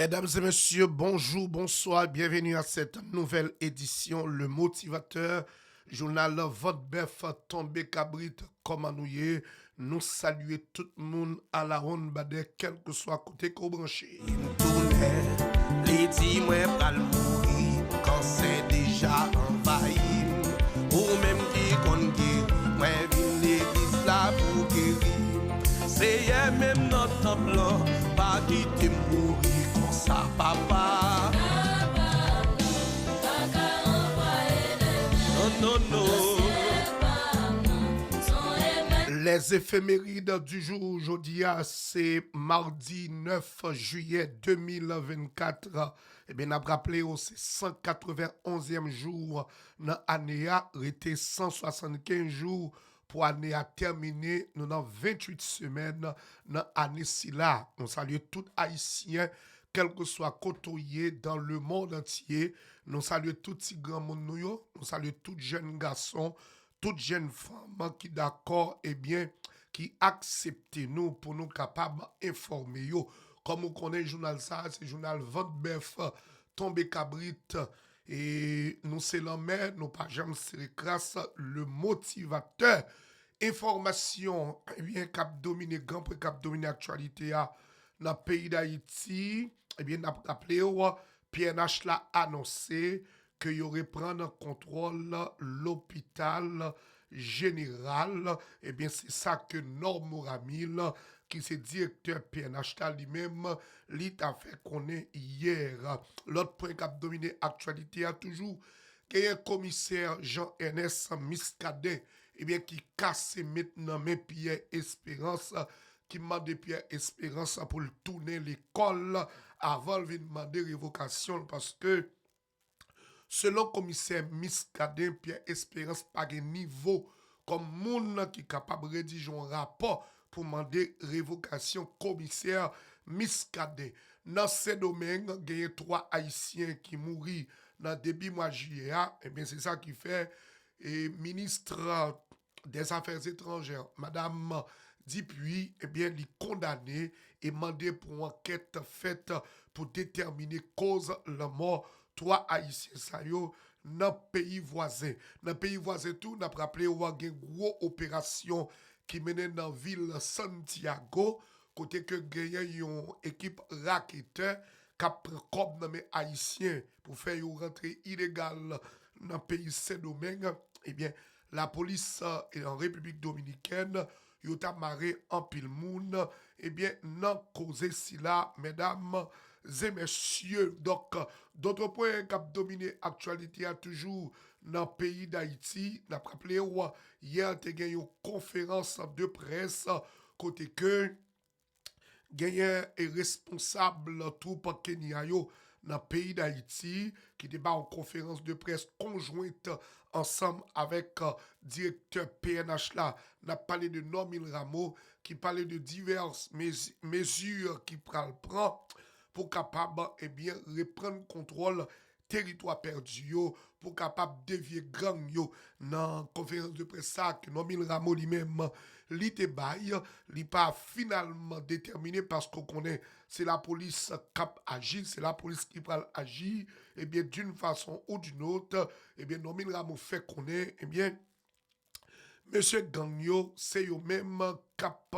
Mesdames et messieurs, bonjour, bonsoir, bienvenue à cette nouvelle édition, Le Motivateur, journal Votre Bœuf tombé cabrit, comment nous y est. Nous saluons tout le monde à la ronde badet, quel que soit côté qu'on branché. Il me tournait, les dit moi pral mourir quand c'est déjà envahi. Ou même qui qu'on guérit, moi vine l'église là pour guérir. C'est hier même notre temple là, pas quitter mourir comme ça papa. Non, non, non. Les éphémérides du jour aujourd'hui, c'est mardi 9 juillet 2024. Eh bien, on a rappelé c'est 191e jour dans l'année, été 175 jours pour l'année à terminer. Nous avons 28 semaines dans l'année là. On salue tout Haïtien, quel que soit côtoyé dans le monde entier. Nous saluons tout petit grand monde, nous saluons tout jeune garçon, toute jeune femme qui d'accord, eh bien, qui accepte nous pour nous capables d'informer yo. Comme on connaît le journal ça, c'est le journal Votre Bœuf, tombé cabrit, et nous c'est l'homme, nous pas jamais serré grâce le motivateur. Information, eh bien, cap dominé, grand prix cap dominé l'actualité dans le pays d'Haïti, eh bien, n'a rappelé, PNH l'a annoncé qu'il y aurait prendre en contrôle l'hôpital général. Eh bien, c'est ça que Norm Ramil, qui est directeur PNH lui-même, l'a fait connaître hier. L'autre point qui a dominé l'actualité a toujours qu'il y a un commissaire Jean-Ernest Miscadet, eh bien, qui casse maintenant mes Pierre Espérance, qui demande Pierre Espérance pour le tourner l'école avant de demander révocation parce que selon le commissaire Miscadet, Pierre Espérance pas de niveau comme moun qui est capable de rédiger un rapport pour demander révocation commissaire Miscadet. Dans ce domaine, il y a 3 Haïtiens qui mourent dans le début mois de juillet. Et bien c'est ça qui fait et ministre des Affaires étrangères, Madame Dupuis, eh bien, il est condamné et demandé pour une enquête faite pour déterminer cause la mort 3 Haïtiens ça yo dans pays voisin. Dans pays voisin tout, n'a rappelé une gros opération qui menait dans la ville Santiago, côté que gagne une équipe raqueteur qui prend comme dans mes haïtiens pour faire une rentrée illégale dans le pays Saint-Domingue. Eh bien, la police en République dominicaine, yo t'a marré en pile moun, eh bien, nan cause si là, mesdames et messieurs. Donc, d'autres points qui ont dominé l'actualité a toujours dans le pays d'Haïti. N'a rappelé, hier, il y a eu une conférence de presse, côté que, gagnant est responsable troupe Kenya yo dans le pays d'Haïti qui débat en conférence de presse conjointe ensemble avec directeur PNH là n'a parlé de Normil Rameau qui parlait de diverses mesures qui prend pour capable eh bien reprendre contrôle territoire perdu yo pour capable dévier gang yo dans conférence de presse ça que Normil Rameau lui-même li te bail li pas finalement déterminé parce qu'on connaît c'est la police qui agit, c'est la police qui va agir et bien d'une façon ou d'une autre et bien Normil Rameau fait connaître et bien Monsieur Gagnon, c'est eux-mêmes cap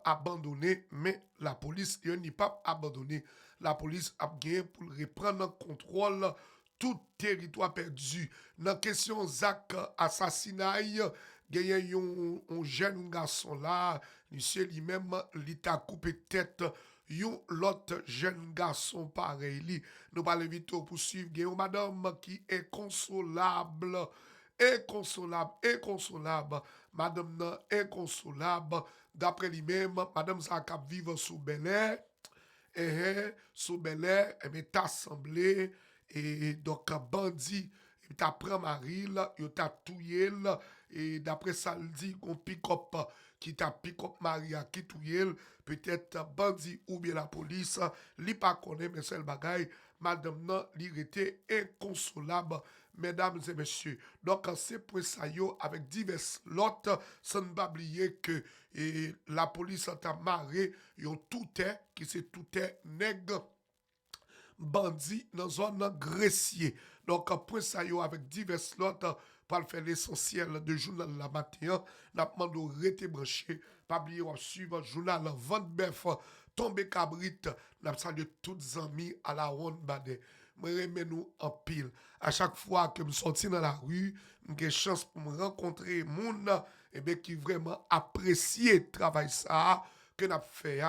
abandonné, mais la police n'est pas abandonné. La police a gagné pour reprendre en contrôle tout territoire perdu. Dans la question Zach assassinat, il y a un jeune garçon là, monsieur lui-même, il a coupé tête. L'autre jeune garçon pareil, nous parlons vite pour suivre. Il y a une madame qui est consolable. Inconsolable, madame nan inconsolable, d'après lui-même, madame sa kap vive sous Bel Air, sous Bel Air, elle est assemblée, et donc bandit, il t'a pris Maril, il t'a touillé, et d'après ça, il dit qu'on pick-up, qui t'a pick-up Maria, qui touillé, peut-être bandit ou bien la police, li pas connaît, mais c'est le bagaille, madame nan, li était inconsolable, mesdames et messieurs. Donc, c'est pour ça, avec divers lots, sans ne pas oublier que la police a marré, yo tout est, qui c'est tout est nègre bandits dans zone Gressier. Donc, point ça yo avec divers lots pour faire l'essentiel de journal la matin. N'a demandé de rester branché. Pas oublier de suivre journal Vente Bœuf, Tomber Cabrit. N'a salué tous les amis à la ronde badé. Je remets nous en pile. À chaque fois que je sortis dans la rue, j'ai chance pour me rencontrer monde qui vraiment apprécie le travail ça que nous fait.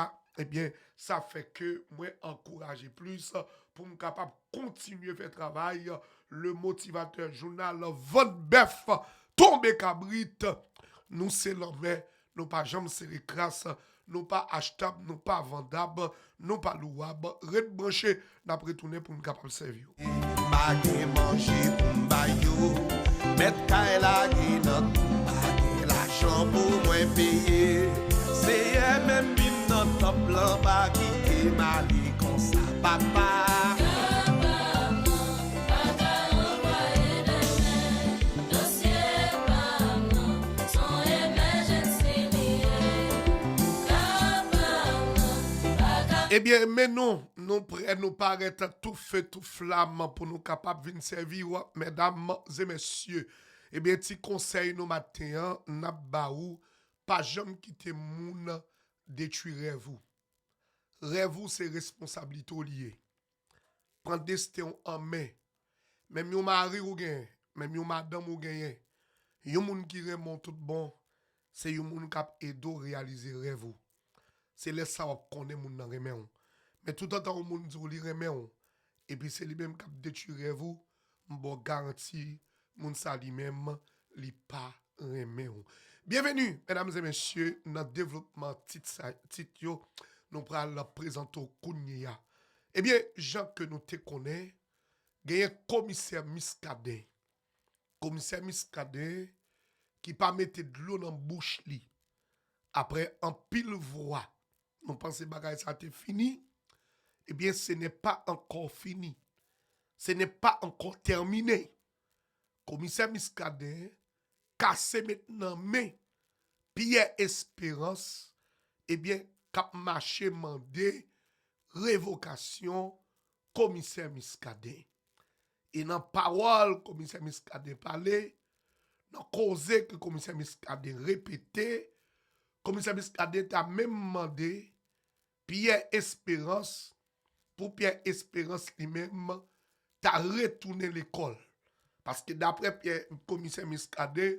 Ça fait que moi encourager plus pour me capable continuer à faire travail. Le motivateur journal Vente Bœuf, Tomber Cabrit. Nous c'est l'homme, nous pas jamais serré crasse, nous pas achetable, nous pas vendable, nous pas louable. Red branché, n'a retourner pour nous capable servir. Bagay manger pour m'bayou, mettre kaila guinot, bagay l'argent pour moi payer. C'est même bin dans top blanc bagay mali comme ça papa. Eh bien, mais non, nous prêts nous paraître tout feu, tout flamme pour nous capables de servir, mesdames et messieurs. Eh bien, petit conseil nous matin, n'a baou, pas jamais quitter moun détruire vous. Rêve c'est responsabilité liée. Prendre destin en main. Même yon mari ou gen, même yon madame ou gen, yon moun qui remonte tout bon, c'est yon moun k'ap aido réaliser rêve. C'est les ça qu'on est moun nan remè on. Mais tout autant on moun dit li remè on. Et puis c'est lui même qui détruire vous, m'bo garanti moun sa li même li pas remè on. Bienvenue mesdames et messieurs dans développement titre yo nous pral présenter Kounia. Eh bien, Jean que nous te connaît, gagne commissaire Miscadin. Commissaire Miscadin qui pas mettre de l'eau dans bouche li. Après un pile voix. Nous pensons que ça a fini. Eh bien, ce n'est pas encore fini. Ce n'est pas encore terminé. Commissaire Miscadin, casse maintenant, mais Pierre Espérance, eh bien, cap marché mandé révocation commissaire Miscadin. Et dans parole, commissaire Miscadin parlait, dans cause que commissaire Miscadin répétait, commissaire Miscadin a même demandé Pierre Espérance, pour Pierre Espérance lui-même, t'a retourné l'école. Parce que d'après Pierre, commissaire Miscadin,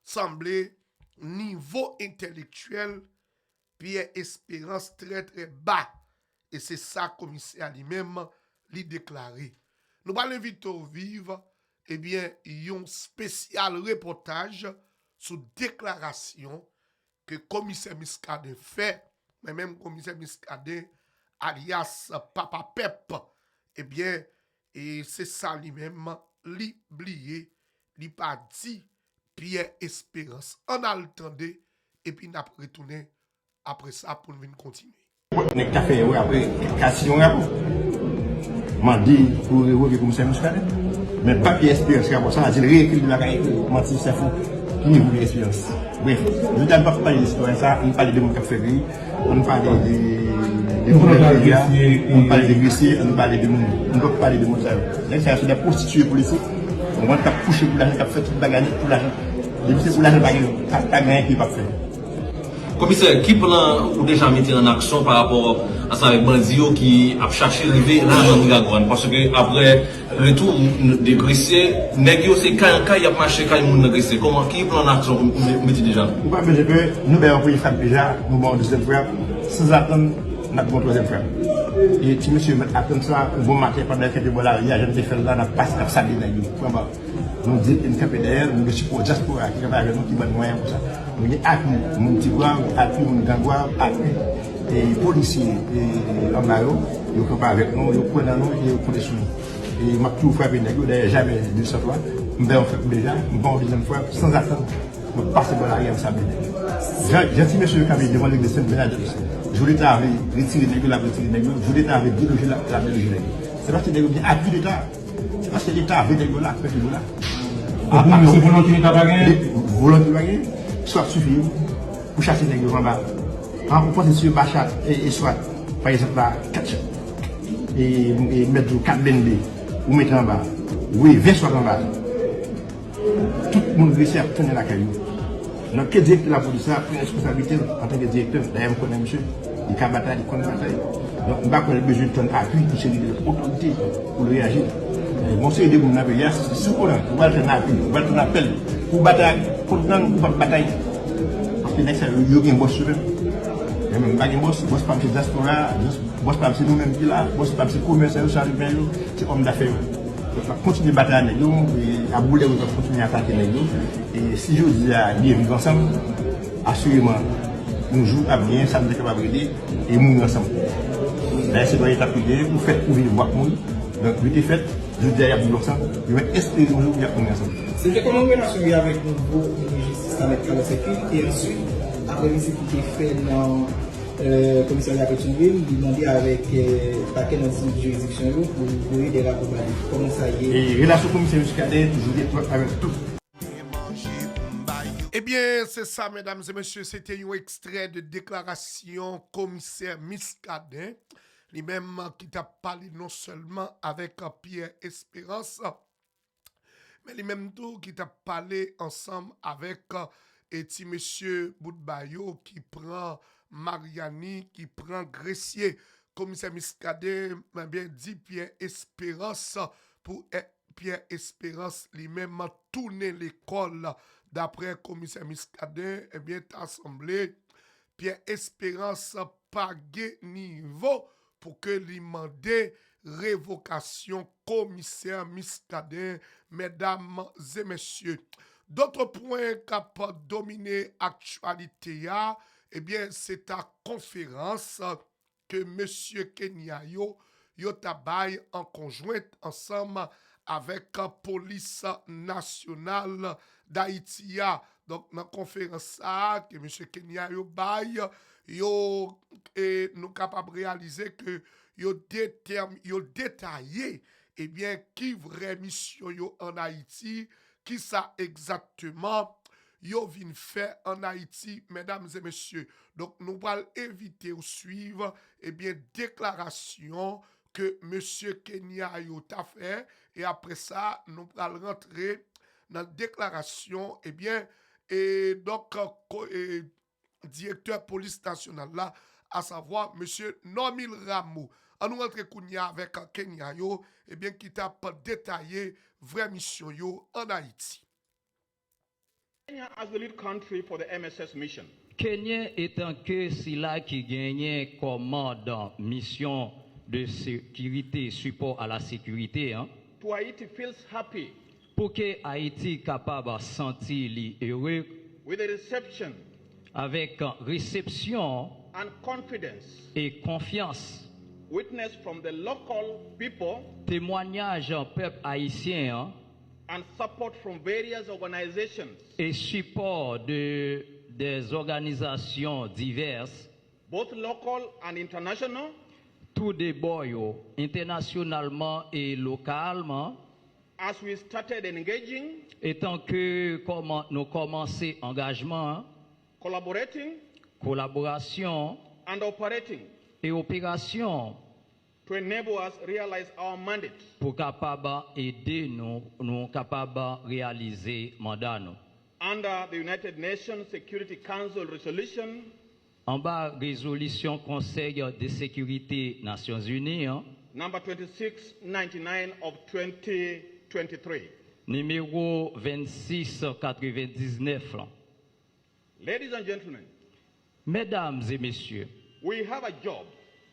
semblait niveau intellectuel, Pierre Espérance très très bas. Et c'est ça commissaire lui-même lui déclaré. Nous allons inviter au vivre, eh bien, un spécial reportage sur déclaration que commissaire Miscadin fait, mais même commissaire Miscadin, alias Papa Pep, eh bien, et c'est ça lui-même, l'oublié, lui pas dit Pierre Espérance. On a le temps et puis n'a retourné après ça pour nous continuer. Nek ta fait après question m'a dit pour révoquer commissaire Miscadin, mais pas Pierre Espérance comme ça, il réécrit la cahier menti c'est fou. Qui niveau d'expérience. Bref, je ne vais pas parler de l'histoire, ça, on parle de mon café, on parle de on parle de grecier, on parle de mon, on peut parler de mon salaire. Là, c'est des prostituées politiques, on va coucher pour l'argent, faire toute bagarre pour l'argent. C'est pour l'argent, pas gagner qui va faire. Commissaire, qui plan ou déjà mis en action par rapport à ça avec Bandio qui a cherché à arriver là dans Nicaragua? Parce que après le retour des greciers, négio c'est quand il y a marché quand il y a grecier. Comment qui plan en action mettez déjà? Ou pas mais nous ben on frappe déjà, nous bon deuxième frappe, sans attendre notre bon troisième frappe. Et si monsieur attend ça, bon matin pendant que de voilà, il y a jamais fait là, n'a pas ça négio. Nous dit une capée derrière, nous support diaspora qui va avec nous qui bonne moyen pour ça. Nous appui mon petit bois, appui mon gangois, appui et policiers et en maillot, ils sont pas avec nous, ils prennent nous et ils prennent sur nous. Et m'a tout frappé négro d'ailleurs jamais de cette fois. On fait déjà, une bonne deuxième fois sans attendre. On passe par l'arrière ça bien. Gentil monsieur Camille devant l'église Saint-Bernard. Je voulais t'avoir retiré négro la retiré négro, je voulais t'avoir déloger la déloger négro. C'est parce que négro bien appui l'État. C'est parce que l'État avait négro là, fait négro là. C'est volonté pas gagner. Volonté pas gagner. Soit suffit pour chasser les gens en bas. En compte sur Bachat et soit par exemple là 4 chats. et mettre 4 BNB, ou mettre en bas, oui, 20 soit en bas. Tout le monde réussit à tourner la caillou. Donc, quel directeur de la police a pris une responsabilité en tant que directeur? D'ailleurs, je connais monsieur, il a bataille, il connaît bataille. Donc, on va avoir besoin de ton appui pour celui de l'autorité pour le réagir. Bon, c'est des gens qui ont dit, c'est on va faire un appui, on va faire un appel pour bataille, pour bataille. Parce que next, il y a un boss sur eux. Il y a même un boss pas M. Diaspora, boss pas M. nous-mêmes qui là, boss pas M. commerçant, c'est homme d'affaires. On va continuer à battre avec nous, et à bouler, on va continuer à attaquer avec nous. Et si je dis à bien vivre ensemble, assurément, nous jouons à bien, ça nous est capable d'aider, et nous ensemble. Là, c'est dans l'état privé, vous faites pour vivre avec nous. Donc, vous êtes fait, je dis à vivre ensemble, je vais espérer que nous vivons ensemble. C'était comment vous relation avec le nouveau ministre de Justice avec Carlos Sekil, et ensuite, après visite qui est fait dans le commissariat de Pétionville, il demandé avec paquet dans cette juridiction pour ouvrir des rapports. Comment ça y est? Et relation commissaire Muscadet, toujours étroite avec tout. Eh bien, c'est ça, mesdames et messieurs, c'était un extrait de déclaration commissaire Muscadet, lui-même qui t'a parlé non seulement avec Pierre Espérance, mais lui-même tout qui t'a parlé ensemble avec et petit monsieur Boudbayo qui prend Mariani, qui prend Gressier. Commissaire Muscadet m'a bien dit Pierre Espérance pour Pierre Espérance lui-même tourner l'école d'après commissaire Muscadet, eh bien assemblé Pierre Espérance pas niveau pour que lui demander révocation commissaire Muscadet, mesdames et messieurs. D'autres points qui ont dominé l'actualité, eh bien, c'est ta conférence que M. Kenyayo tabaye en conjointe ensemble avec la police nationale d'Haïti. Donc, dans la conférence que M. Kenyayo baille, nous sommes capables de réaliser que yo détaillé eh bien qui vraie mission yo en Haïti, qui ça exactement yo vinn faire en Haïti, mesdames et messieurs. Donc nous allons éviter ou suivre eh bien déclaration que monsieur Kenya yo t'a fait, et après ça nous allons rentrer dans la déclaration eh bien et donc directeur police nationale là, à savoir monsieur Normil Rameau. On nous rentre kounya avec Kenya yo, eh bien qui t'a détaillé vraie mission yo en Haïti. Kenya as the lead country for the MSS mission. Kenya étant que c'est là qui gagnait commande mission de sécurité, support à la sécurité, hein. To Haiti feels happy pour que Haïti capable de sentir heureux with the reception avec réception and confidence et confiance. Witness from the local people Témoignage en peuple haïtien, hein, and support from various organizations, et support des organisations diverses, both local and international, tout des boys internationalement et localement, as we started engaging, étant que nous commençons engagement, hein, collaboration and operating et opération to enable us realize our mandate. Pour capable aider nous capable réaliser mandat nous. Under the United Nations Security Council resolution, en bas résolution Conseil de sécurité Nations Unies, hein, number 2699 of 2023. Numéro 2699. Ladies and gentlemen, mesdames et messieurs, we have a job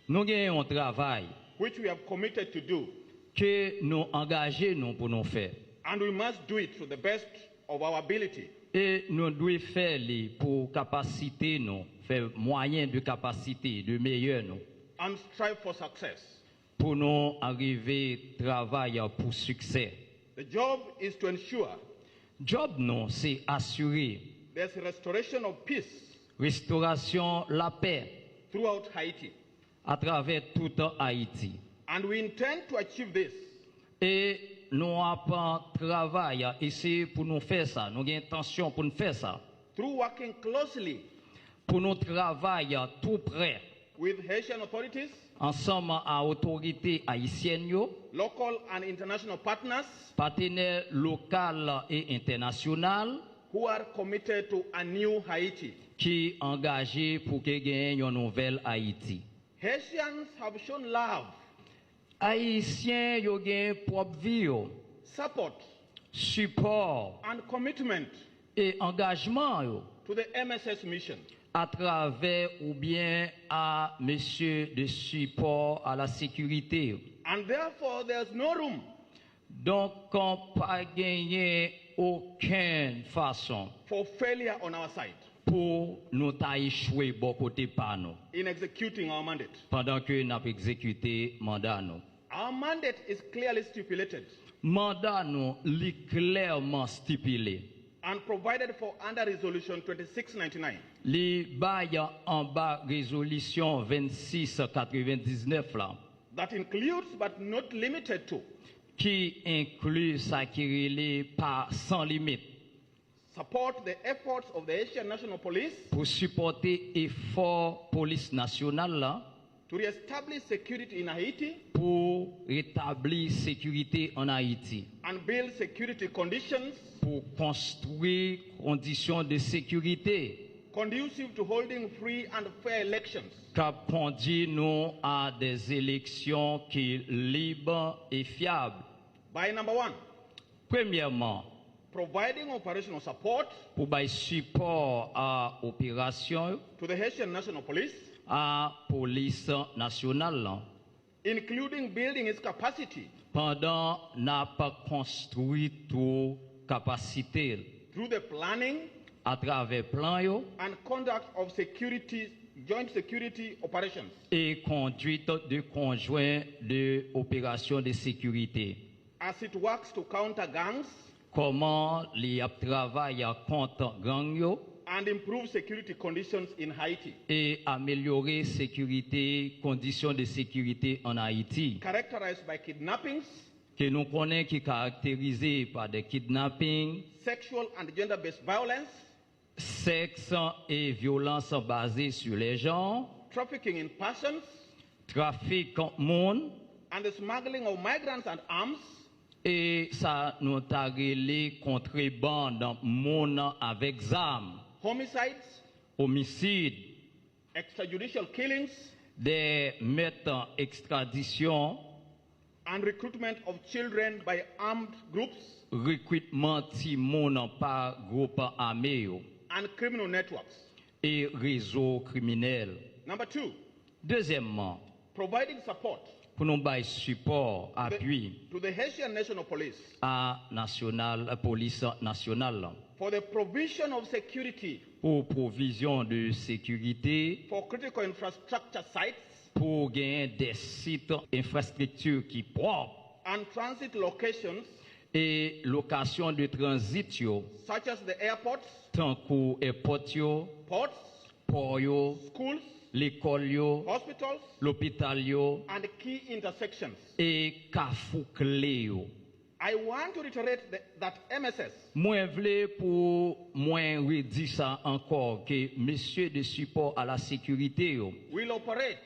nous avons un travail which we have committed to do, que nous engageons pour nous faire. And we must do it to the best of our ability. Et nous devons faire pour capacité nous, faire moyen de capacité, de meilleur nous. And strive for success. Pour nous arriver travail pour succès. The job is to ensure. Job non, c'est assurer. There's a restoration of peace. Restauration la paix. Throughout Haiti. À travers tout Haïti. And we intend to achieve this. Et nous avons travail ici pour nous faire ça. Nous avons intention pour nous faire ça. Through working closely. Pour nous travailler tout près. with Haitian authorities, ensemble à autorités haïtiennes, yo, local and international partners partenaires locaux et internationaux who are committed to a new Haiti. qui engagés pour que gagne une nouvelle Haïti. Haitians have shown love, Haïtiens yo gagne propre vie, yo, support, support and commitment et engagement yo, to the MSS mission. à travers ou bien à monsieur de support à la sécurité. Yo. And therefore, there's no room Donc, on pas gagné aucune façon for failure on our side pour nous échouer bon côté par nous in executing our mandate. pendant que nous avons exécuté mandat nous. Our mandate is clearly stipulated Mandat nous li clairement stipulé. and provided for under Resolution 2699. Li bail en bas résolution 2699 là That includes but not limited to qui inclut ça qui relève pas sans limite support the efforts of the Haitian National Police pour supporter effort police nationale là to reestablish security in Haiti pour rétablir sécurité en Haïti, and build security conditions pour construire conditions de sécurité conducive to holding free and fair elections qui conduit nous à des élections qui libres et fiables. by number one, Premièrement, providing operational support pour bailler support à opération to the Haitian National Police, à police nationale là. including building its capacity Pendant n'a pas construit toute capacité through the planning à travers plan yo, and conduct of joint security operations et conduite de conjoint de opérations de sécurité. as it works to counter gangs Comment les travaillent contre gang yo and improve security conditions in Haiti, et améliorer sécurité, conditions de sécurité en Haïti, characterized by kidnappings, que nous connaissons qui est caractérisé par des kidnappings, sexual and gender-based violence, sexe et violence basées sur les gens, trafficking in persons, trafic monde, and the smuggling of migrants and arms, et ça nous a relé contrebande monde avec armes, homicides, homicides, extrajudicial killings, des meurtres en extradition, and recruitment of children by armed groups recrutement de monde par groupe armé yo, and criminal networks. et réseaux criminels. Number two, Deuxièmement, providing support pour nous bailler support, appui to the Haitian National Police à police nationale for the provision of security pour provision de sécurité, for critical infrastructure sites pour gagner des sites infrastructures qui propres and transit locations et location de transit yo, such as the airports, tant que airport yo, ports, port yo, schools, l'école yo, hospitals, l'hôpital yo and key intersections. et carrefour clé yo. I want to reiterate that MSS Moi vle pour moi redire ça encore que monsieur de support à la sécurité yo, will operate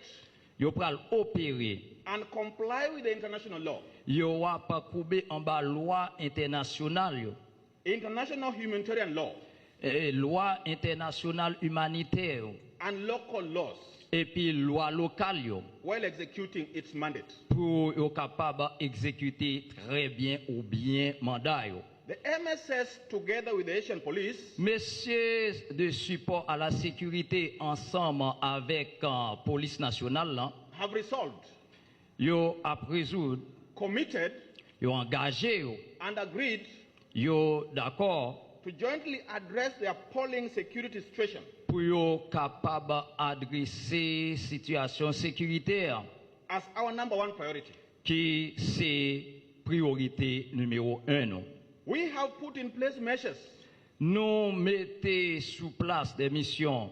yo pral opérer, and comply with the international law, yo wa pa koube en bas loi internationale yo, international humanitarian law, loi internationale humanitaire yo, and local laws et puis loi locale yo, while executing its mandate. pour yo capable exécuter très bien ou bien mandat yo. The MSS, together with the Haitian police, Messieurs de support à la sécurité ensemble avec police nationale là, have resolved, yo a résoudre, committed, yo engagé yo, and agreed yo d'accord to jointly address the appalling security situation pour yo capable adresser situation sécuritaire as our number one priority. qui c'est priorité numéro 1 non. We have put in place measures Nous mettons sous place des missions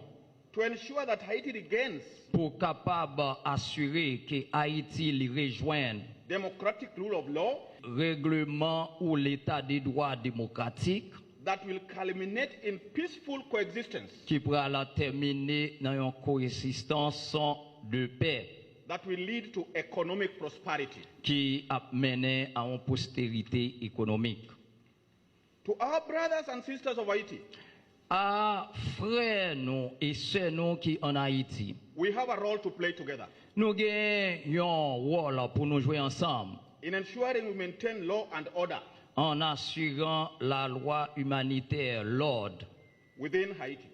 to ensure that Haiti regains pour capable assurer que Haïti les rejoigne democratic rule of law règlement ou l'état des droits démocratiques that will culminate in peaceful coexistence qui pourra la terminer dans une coexistence de paix that will lead to economic prosperity. qui a mené à une postérité économique. To our brothers and sisters of Haiti, À frères nous et sœurs nous qui en Haïti, we have a role to play together nous avons un rôle pour nous jouer ensemble in ensuring we maintain law and order en assurant la loi humanitaire, l'ordre within Haiti.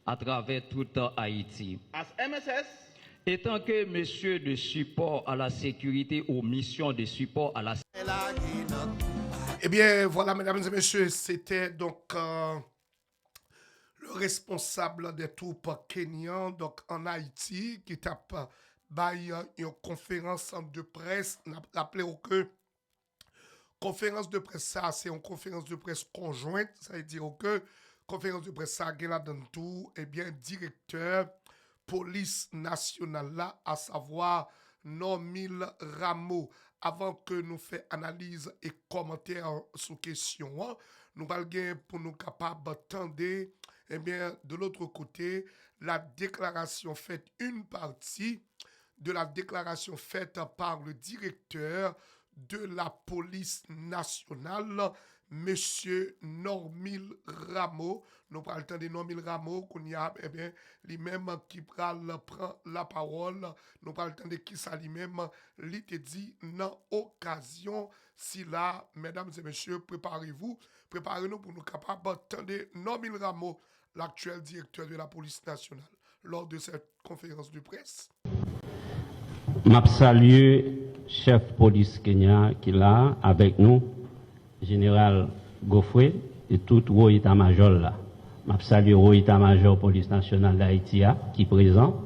à travers toute Haïti. As MSS, Étant que monsieur de support à la sécurité ou mission de support à la Eh bien, voilà, mesdames et messieurs, c'était donc le responsable des troupes kenyans donc en Haïti qui tape une conférence de presse. Rappelez-vous que conférence de presse, ça, c'est une conférence de presse conjointe. Ça veut dire que conférence de presse, ça, là dans tout, eh bien, directeur police nationale là, à savoir Normil Rameau. Avant que nous fassions analyse et commentaires sur question, nous allons pour nous capables d'attendre, eh bien, de l'autre côté, la déclaration faite, une partie de la déclaration faite par le directeur de la police nationale, Monsieur Normil Rameau. Nous parlons de Normil Rameau, qu'on y a, eh bien, lui-même qui prend la parole. Nous parlons de qui ça lui-même, lui te dit, dans occasion, si là, mesdames et messieurs, préparez-vous, préparez-nous pour nous capables d'entendre Normil Rameau, l'actuel directeur de la police nationale, lors de cette conférence de presse. Je salue chef police Kenya qui est là avec nous, général Goffrey et tout le état-major là. Je salue le état-major police nationale d'Haïti qui est présent.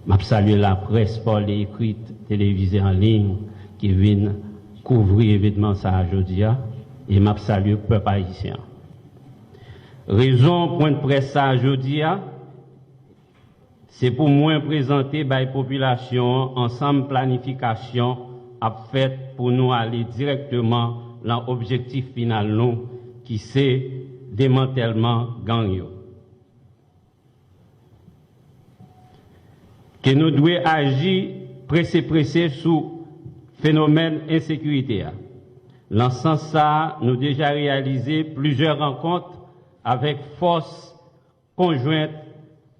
Je salue la presse parole écrite, télévisée en ligne qui vient couvrir l'événement ça aujourd'hui. Et je salue le peuple haïtien. Raison point de presse ça aujourd'hui, c'est pour moi présenter la population ensemble planification à fait pour nous aller directement dans l'objectif final nous, qui c'est démantèlement gang. Que nous devons agir pressé sur phénomène insécurité. Dans ce sens ça, nous avons déjà réalisé plusieurs rencontres avec force conjointe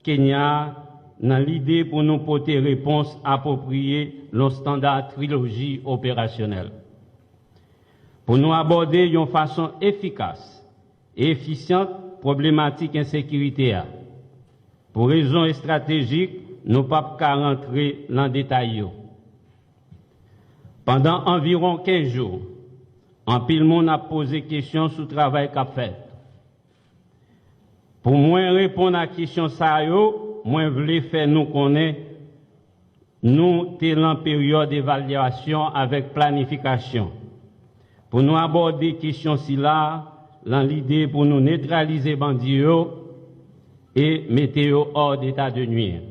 Kenya dans l'idée pour nous porter réponse appropriée nos standards trilogie opérationnelle. Pour nous aborder d'une façon efficace et efficiente problématique insécurité. Pour raisons stratégiques, nous ne pouvons pas rentrer dans le détail. Pendant environ 15 jours, en pile monde a posé question sur le travail qu'a fait. Pour moi répondre à la question ça, moi, je voulais faire nous connaître, nous, sommes en période d'évaluation avec planification. Pour nous aborder la question si là, dans l'idée pour nous neutraliser bandits et mettre hors d'état de nuire.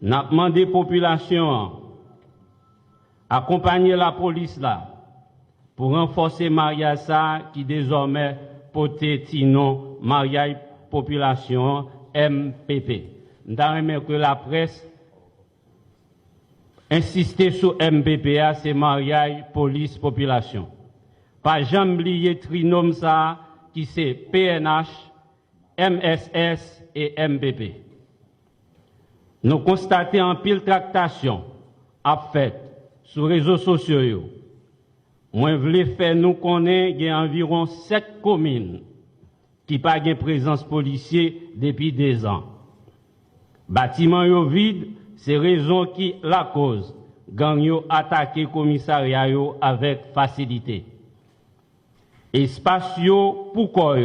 Nous avons demandé à la population accompagner la police là, pour renforcer mariage ça, qui désormais porte nom mariage population MPP. Nous avons que la presse insiste sur MPPA, c'est mariage, police, population. Pas jamais oublier trinôme ça, qui c'est PNH, MSS et MPP. Nous constatons en pile tractation à fait sur les réseaux sociaux. Moi, je voulais faire nous connaître qu'il y a environ 7 communes qui n'ont pas de présence policière depuis 2 ans. Bâtiment yo vide, c'est raison qui la cause. Gang yo attaqué commissariat yo avec facilité. Espace yo pourquoi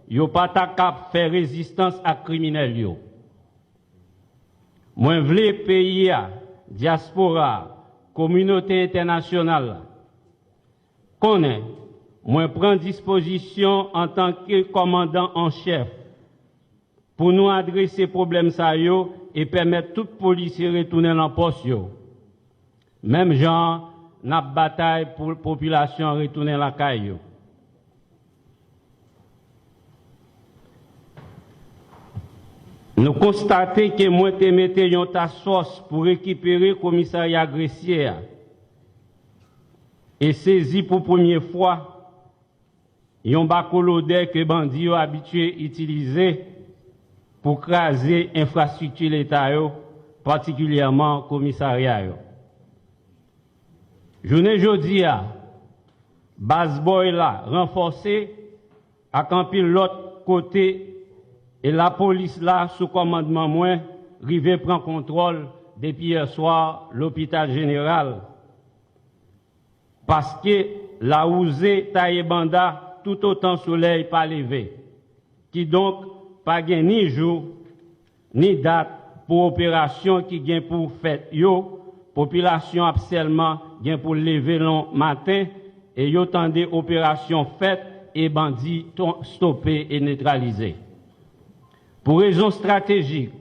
yo pas capable faire résistance à criminel yo. Moi vle pays diaspora, communauté internationale connaît, moi prends disposition en tant que commandant en chef pour nous adresser problème ça yo et permettre tout policier retourner dans poste yo. Même genre n'a bataille pour la population retourner la caille yo. nous constatons que moi te mette yon task force pour récupérer le commissariat Gressier et saisi pour première fois yon bacolodé que bandit yo habitué utiliser pour craser infrastructure l'État yo, particulièrement commissariat yo. Journée jodi a base boy là renforcé à camper l'autre côté et la police là sous commandement moi rivé prend contrôle depuis hier soir l'hôpital général parce que la ouzé taille banda tout autant soleil pas levé qui donc pas gain ni jour ni date pour opération qui gain pour fête yo population absolument gain pour lever long matin et yo tendez opération fête et bandits stoppés et neutralisés. Pour raison stratégique,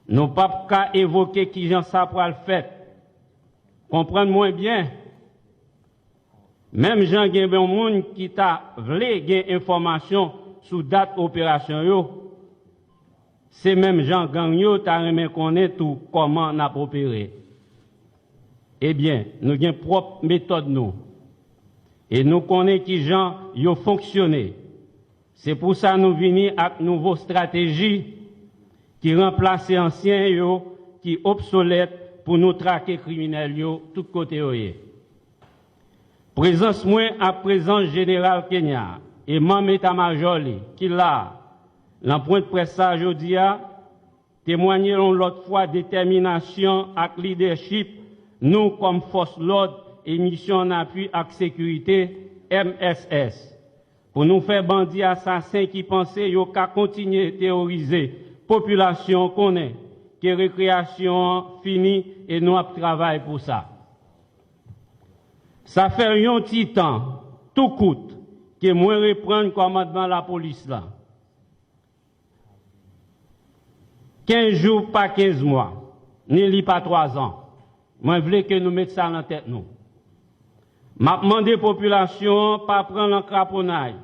nous pas qu'à évoquer qui j'en ça pour le fait. Comprenez-moi bien. Même Jean gen bon moun qui t'a vle gen information sous date opération yo, c'est même Jean gang yo t'a remen connaît tout comment n'a opéré. Eh bien, nous gen propre méthode nous. Et nous connaissons qui gens yo fonctionné. C'est pour ça nous venons avec une nouvelle stratégie qui remplace ancien yo, qui obsolète pour nous traquer criminels yo tout côté yoye. Présence moi à présence général Kenya et membre état-major qui là l'empreinte de presse ça aujourd'hui a témoigné l'autre fois détermination et leadership nous comme force l'ordre et mission en appui à sécurité MSS. Pour nous faire bandits assassins qui pensaient yo qu'à continuer à terroriser population connaît que récréation fini et nous avons travaillé pour ça. Ça fait un petit temps, tout coûte, que moi reprendre commandement la police là. 15 jours, pas 15 mois, ni pas 3 ans. Moi, je voulais que nous mettions ça en tête nous. M'a demandé population pas prendre l'encraponnage.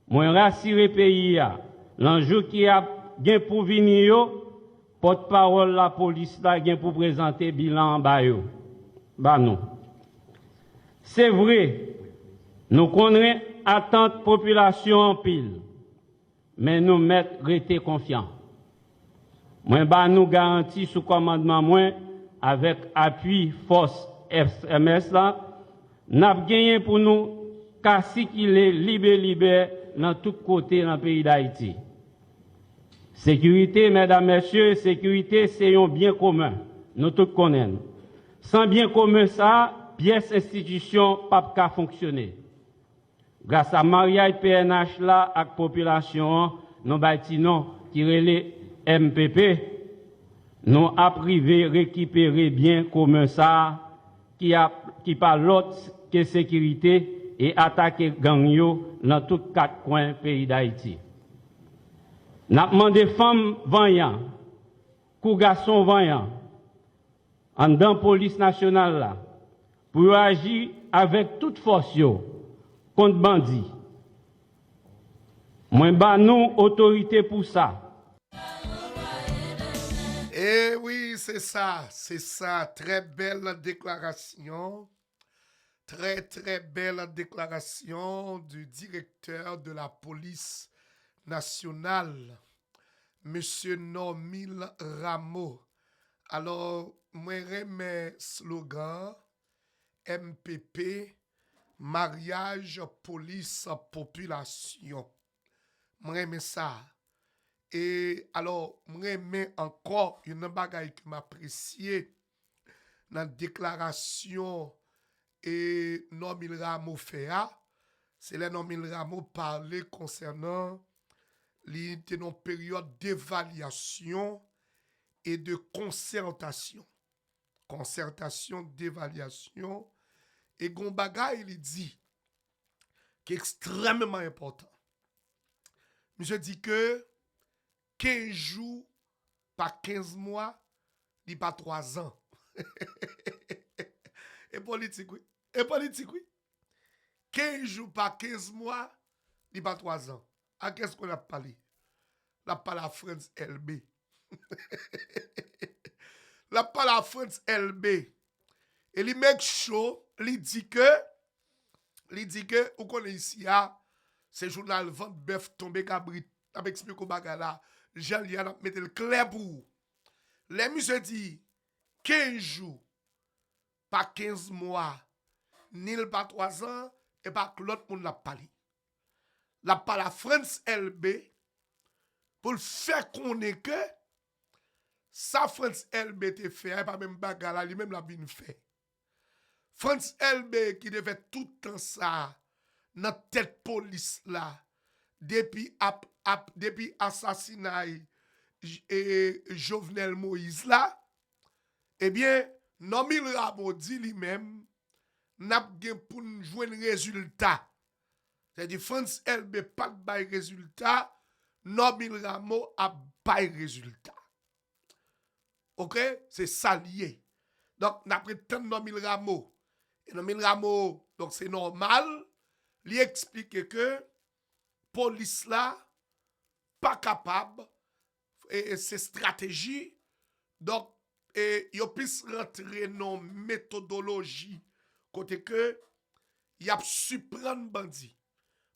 Moi rassurer pays a. L'enjeu qui a gain pour venir yo, porte-parole la police là gain pour présenter bilan en bas yo. Bah non. C'est vrai. Nous connaissons attente population en pile. Mais nous mettre rester confiants. Moi bah nous garantit sous commandement moi avec appui force FMS là n'a gagné pour nous casser qu'il est libéré dans tout côté dans le pays d'Haïti. Sécurité, mesdames, messieurs, sécurité, c'est un bien commun. Nous tous connaissons. Sans bien commun ça, pièce institution pas qu'à fonctionner. Grâce à mariage PNH là avec population, nous bâtissons qui relève MPP, nous a privé récupérer bien commun ça qui par l'autre que sécurité et attaquer gang yo dans tous 4 coins pays d'Haïti. N'a demandé femmes vaillant, kou garçon vaillant, en dans police nationale là, pour agir avec toute force yo contre bandits. Moi ba nous autorité pour ça. Eh oui, c'est ça. Très belle déclaration. Très belle déclaration du directeur de la police nationale, Monsieur Normil Rameau. Alors, moi, remets slogan MPP, mariage, police, population. Moi, remets ça. Et alors, moi, remets encore une bagaille que m'apprécié dans la déclaration et Normil Rameau fait. C'est là Normil Rameau parlait concernant une période d'évaluation et de concertation. Concertation, d'évaluation. Et Gombaga, il dit qui est extrêmement important. Je dis que 15 jours, pas 15 mois, ni pas 3 ans. Et politique, oui. 15 jours, pas 15 mois, ni pas 3 ans. À qu'est-ce qu'on a parlé? la pas la France LB. La pas la France LB. Et il make show, il dit que, ou qu'on est ici, c'est journal Vente Bœuf tombé Cabrit, avec expliqué au bagala, Jean-Lian a mis le clair pour vous. Les monsieur dit, 15 jours, pas 15 mois, ni pas 3 ans, et pas que l'autre monde n'a pas li. La pas la France LB, pour le faire connaître que, ça France LB te fait, pas même bagala, lui-même la bien fait. France LB qui devait tout le temps ça, dans tête police là, depuis assassinat et Jovenel Moïse là, eh bien, Nomil Ramo dit lui-même, n'a gen pour nous jouer un résultat. C'est-à-dire, France LB pas de bail résultat, Nomil Ramo a bail résultat. Ok? C'est ça lié. Donc, n'a pris tant Nomil Ramo. Et Nomil Ramo, donc c'est normal, lui expliquer que police là, pas capable, et c'est stratégie, donc, et il puisse rentrer dans méthodologie, côté que, il a surprendre bandit.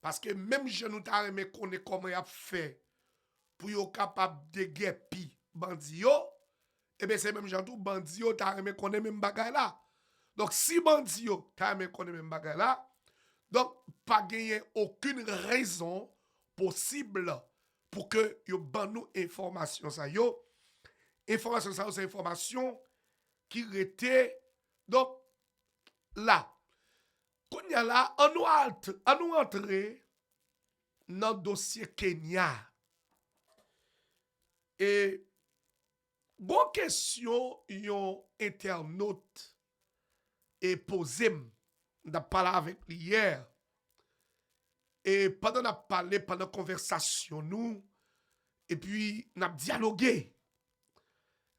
Parce que même je nous t'arrête connaît comment il a fait pour être capable de guérir bandit yo, et bien c'est même gens tout bandit yo t'arrête connaît même bagay là. Donc si bandit yo t'arrête connaît même bagay là, donc pas gagner aucune raison possible pour que yo ban nous information ça yo. Information ça c'est information qui était donc là. Quand y a là, on nous entrer dans le dossier Kenya. Et bonne question yon internaute et posé n'a parlé avec lui hier. Et pendant n'a parlé pendant conversation nous et puis n'a dialogué.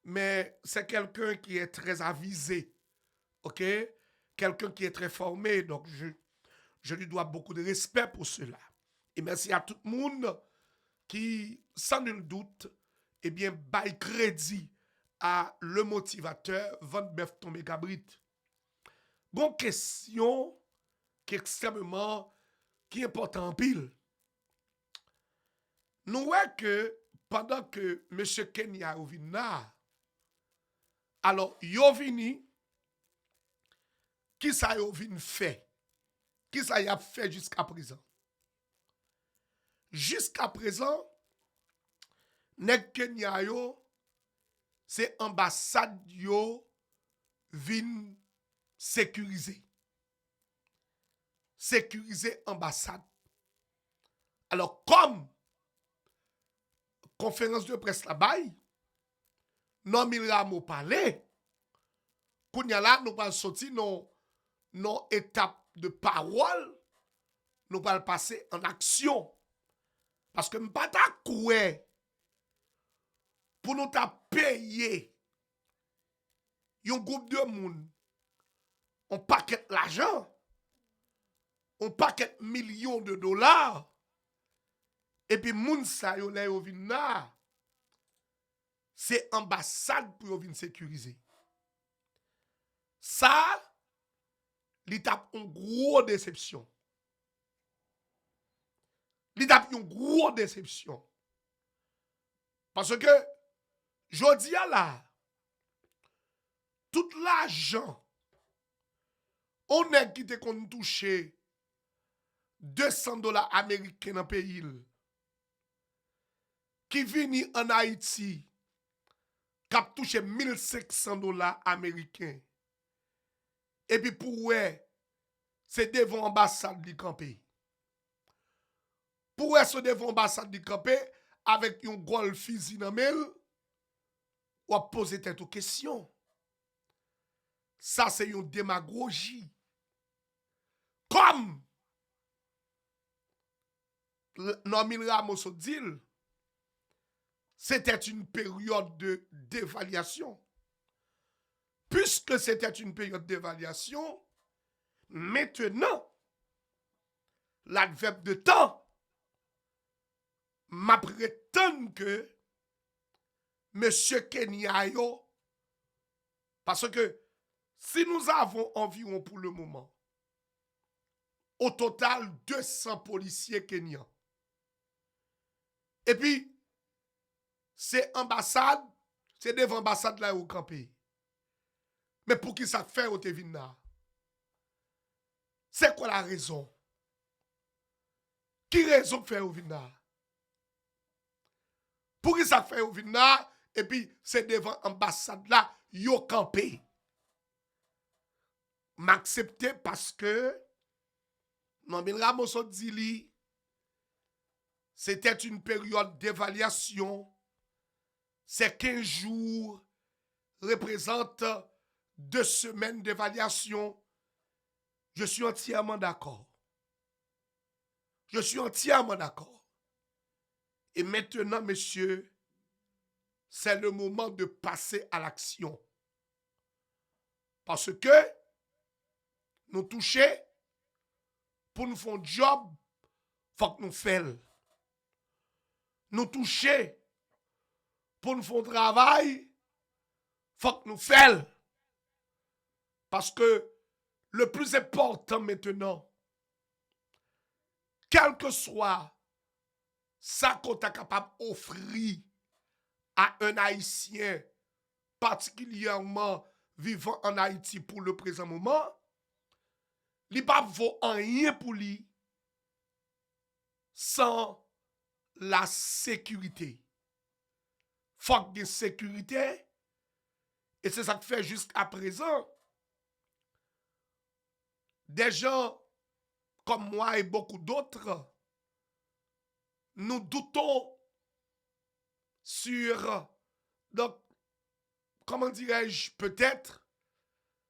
Mais c'est quelqu'un qui est très avisé. OK? Quelqu'un qui est très formé, donc je lui dois beaucoup de respect pour cela. Et merci à tout le monde qui, sans nul doute, eh bien, baille crédit à le motivateur Van Bœuf Tombé Cabrit. Bon question qui est extrêmement, qui est important en pile. Nous voyons que pendant que M. Kenya est venu, alors, yo vini, qui ça yo vin fait? Qui ça y a fait jusqu'à présent? Jusqu'à présent, nek Kenya yo, c'est ambassade yo vin sécuriser. Sécuriser ambassade. Alors, comme conférence de presse là-bas, Nomil Ramo parler, kounya là, nous allons sortir non étape de parole, nous allons passer en action. Parce que nous ne pouvons pas couer pour nous payer un groupe de monde, on paquet l'argent, on paquet millions de dollars, et puis moun sa yo la yo vin là, c'est ambassade pour venir sécuriser. Ça, l'étape une grosse déception. L'étape une grosse déception. Parce que, je dis à là, tout l'argent, on est qui te qu'on touché $200 américains dans le pays, qui vini en Haïti, qui a touché $1,500 américains. Et puis pour ouais, c'est devant l'ambassade du campé. Pour ouais, c'est devant l'ambassade du campé, avec un gros fusil dans le ou à poser tête aux questions. Ça, c'est une démagogie. Comme Nomil Ramos dit, c'était une période d'évaluation. Puisque c'était une période d'évaluation, maintenant, l'adverbe de temps, m'a prétend que Monsieur Kenya yo, parce que si nous avons environ pour le moment, au total 200 policiers kenyans, et puis c'est ambassade, c'est devant ambassade là au campé. Mais pour qui ça fait au Tevina? C'est quoi la raison? Qui raison fait au Vina? Pour qui ça fait au Vina? Et puis c'est devant ambassade là, yo campé. M'accepter parce que non, mais Ramos dit li, c'était une période d'évaluation. Ces 15 jours représentent 2 semaines d'évaluation. Je suis entièrement d'accord. Je suis entièrement d'accord. Et maintenant, messieurs, c'est le moment de passer à l'action. Parce que nous toucher, pour nous faire un job, il faut que nous fassions. Nous toucher, pour nous faire un travail, il faut que nous fassions. Parce que le plus important maintenant, quel que soit ça qu'on est capable d'offrir à un Haïtien, particulièrement vivant en Haïti pour le présent moment, il ne vaut rien pour lui sans la sécurité. Faut qu'il y ait sécurité, et c'est ça que fait jusqu'à présent. Des gens comme moi et beaucoup d'autres, nous doutons sur, donc, comment dirais-je, peut-être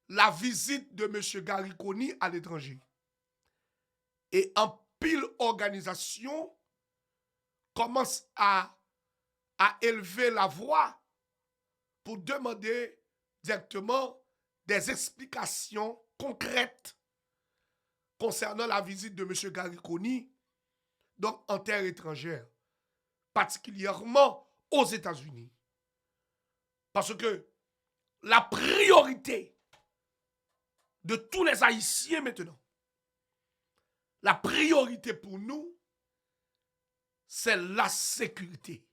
la visite de M. Gariconi à l'étranger. Et en pile organisation commence à élever la voix pour demander directement des explications concrètes concernant la visite de M. Gariconi, donc en terre étrangère, particulièrement aux États-Unis. Parce que la priorité de tous les Haïtiens maintenant, la priorité pour nous, c'est la sécurité.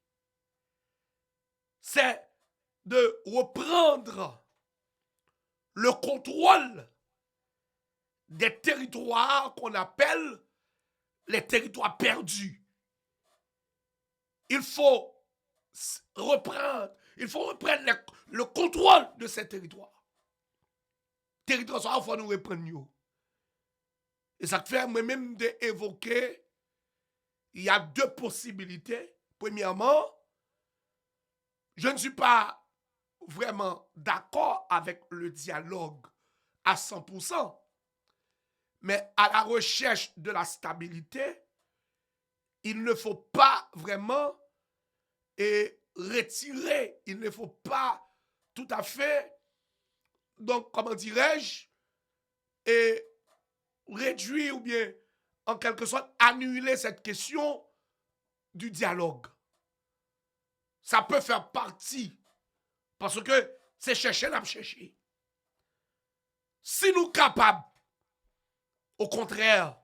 C'est de reprendre le contrôle des territoires qu'on appelle les territoires perdus. Il faut reprendre le contrôle de ces territoires. Territoire, ça, il faut nous reprendre. Et ça fait moi-même d'évoquer, il y a 2 possibilités. Premièrement, je ne suis pas vraiment d'accord avec le dialogue à 100%. Mais à la recherche de la stabilité, il ne faut pas vraiment retirer, il ne faut pas tout à fait, donc comment dirais-je, réduire ou bien en quelque sorte annuler cette question du dialogue. Ça peut faire partie, parce que c'est chercher, n'a chercher. Si nous sommes capables, au contraire,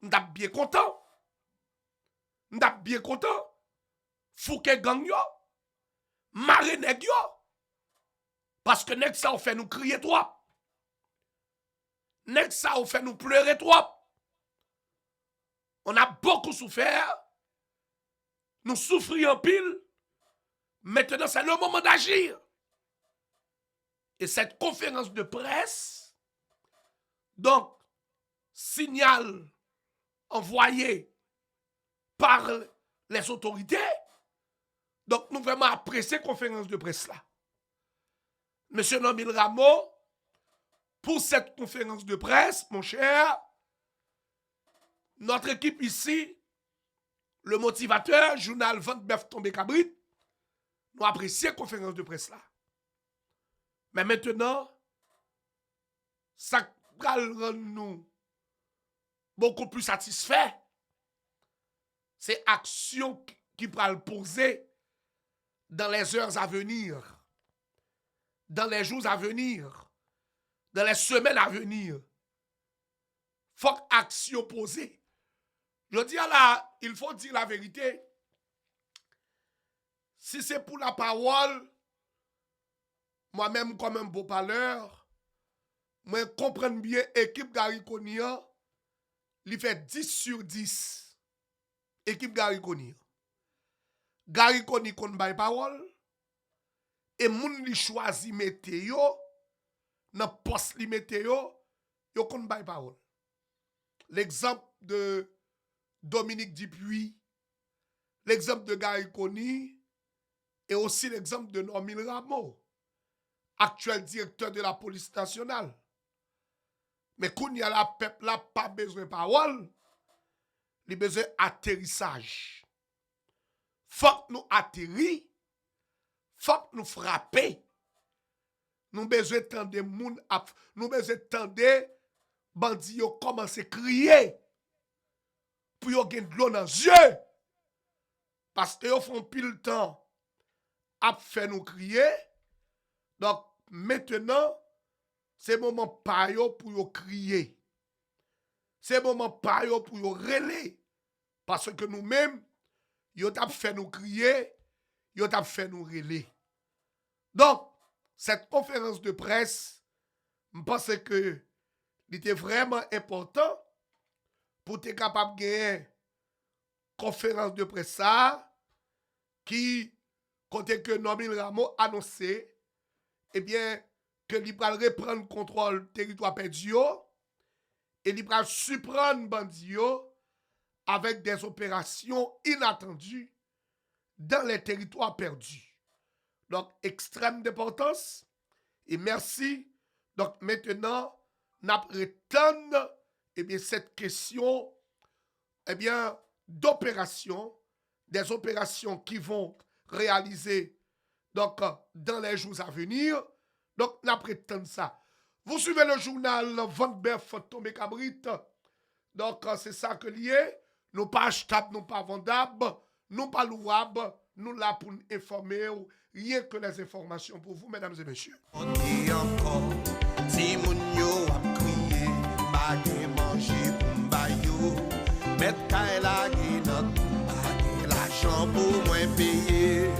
nous sommes bien contents. Nous sommes bien contents. Fouke gang yo, maré nèg yo. Parce que nèg ça fait nous crier trop. Nèg ça fait nous pleurer trop. On a beaucoup souffert. Nous souffrions en pile. Maintenant, c'est le moment d'agir. Et cette conférence de presse, donc, signal envoyé par les autorités. Donc, nous vraiment apprécier cette conférence de presse-là. Monsieur Nomil Rameau, pour cette conférence de presse, mon cher, notre équipe ici, le motivateur, journal 20 bœuf tombé cabrit, nous apprécions cette conférence de presse-là. Mais maintenant, ça va rendre nous beaucoup plus satisfaits. C'est action qui va le poser dans les heures à venir, dans les jours à venir, dans les semaines à venir. Faut action posée. Je dis là, il faut dire la vérité. Si c'est pour la parole, moi-même comme un beau parleur, moi comprends bien équipe Gary Konia, il fait 10 sur 10. Équipe Gary Konia. Gary Konia kon bay parole, et moun li choisi mette yo, nan poste li mette yo kon bay parole. L'exemple de Dominique Dupuis, l'exemple de Gary Konia, et aussi l'exemple de Normil Rameau, actuel directeur de la police nationale. Mais quand il y a la peuple là, pas besoin de parole, il a besoin d'atterrissage. Faut que nous atterrir, faut que nous frapper. Nous besoin de moun, nous besoin de bandits yo commencer à crier pour yo gen de l'eau dans les yeux. Parce que yo font pile temps à faire nous crier. Donc maintenant, c'est moment pa yo pour yo crier. C'est moment pa yo pour yo relais. Parce que nous-mêmes, yo t'a fait nous crier, yo t'a fait nous relais. Donc, cette conférence de presse, je pense que il était vraiment important pour être capable de gagner une conférence de presse ça, qui, côté que Normil Rameau annoncé, eh bien, que il va reprendre le contrôle du territoire perdu et il va surprendre bandit avec des opérations inattendues dans les territoires perdus. Donc, extrême d'importance. Et merci. Donc, maintenant, nous attendons eh bien, cette question eh bien, d'opération, des opérations qui vont réaliser donc, dans les jours à venir. Donc, nous attendons ça. Vous suivez le journal Van Berf Tomé Cabrit. Donc, c'est ça que lié. Nous pas achetables, nous pas vendables, nous pas louables, nous là pour nous informer, rien que les informations pour vous, mesdames et messieurs. On dit encore, si moun yo a crié, bagay manger pour m'bayou, mettre kay la guinot, bagay l'argent pour moi payer.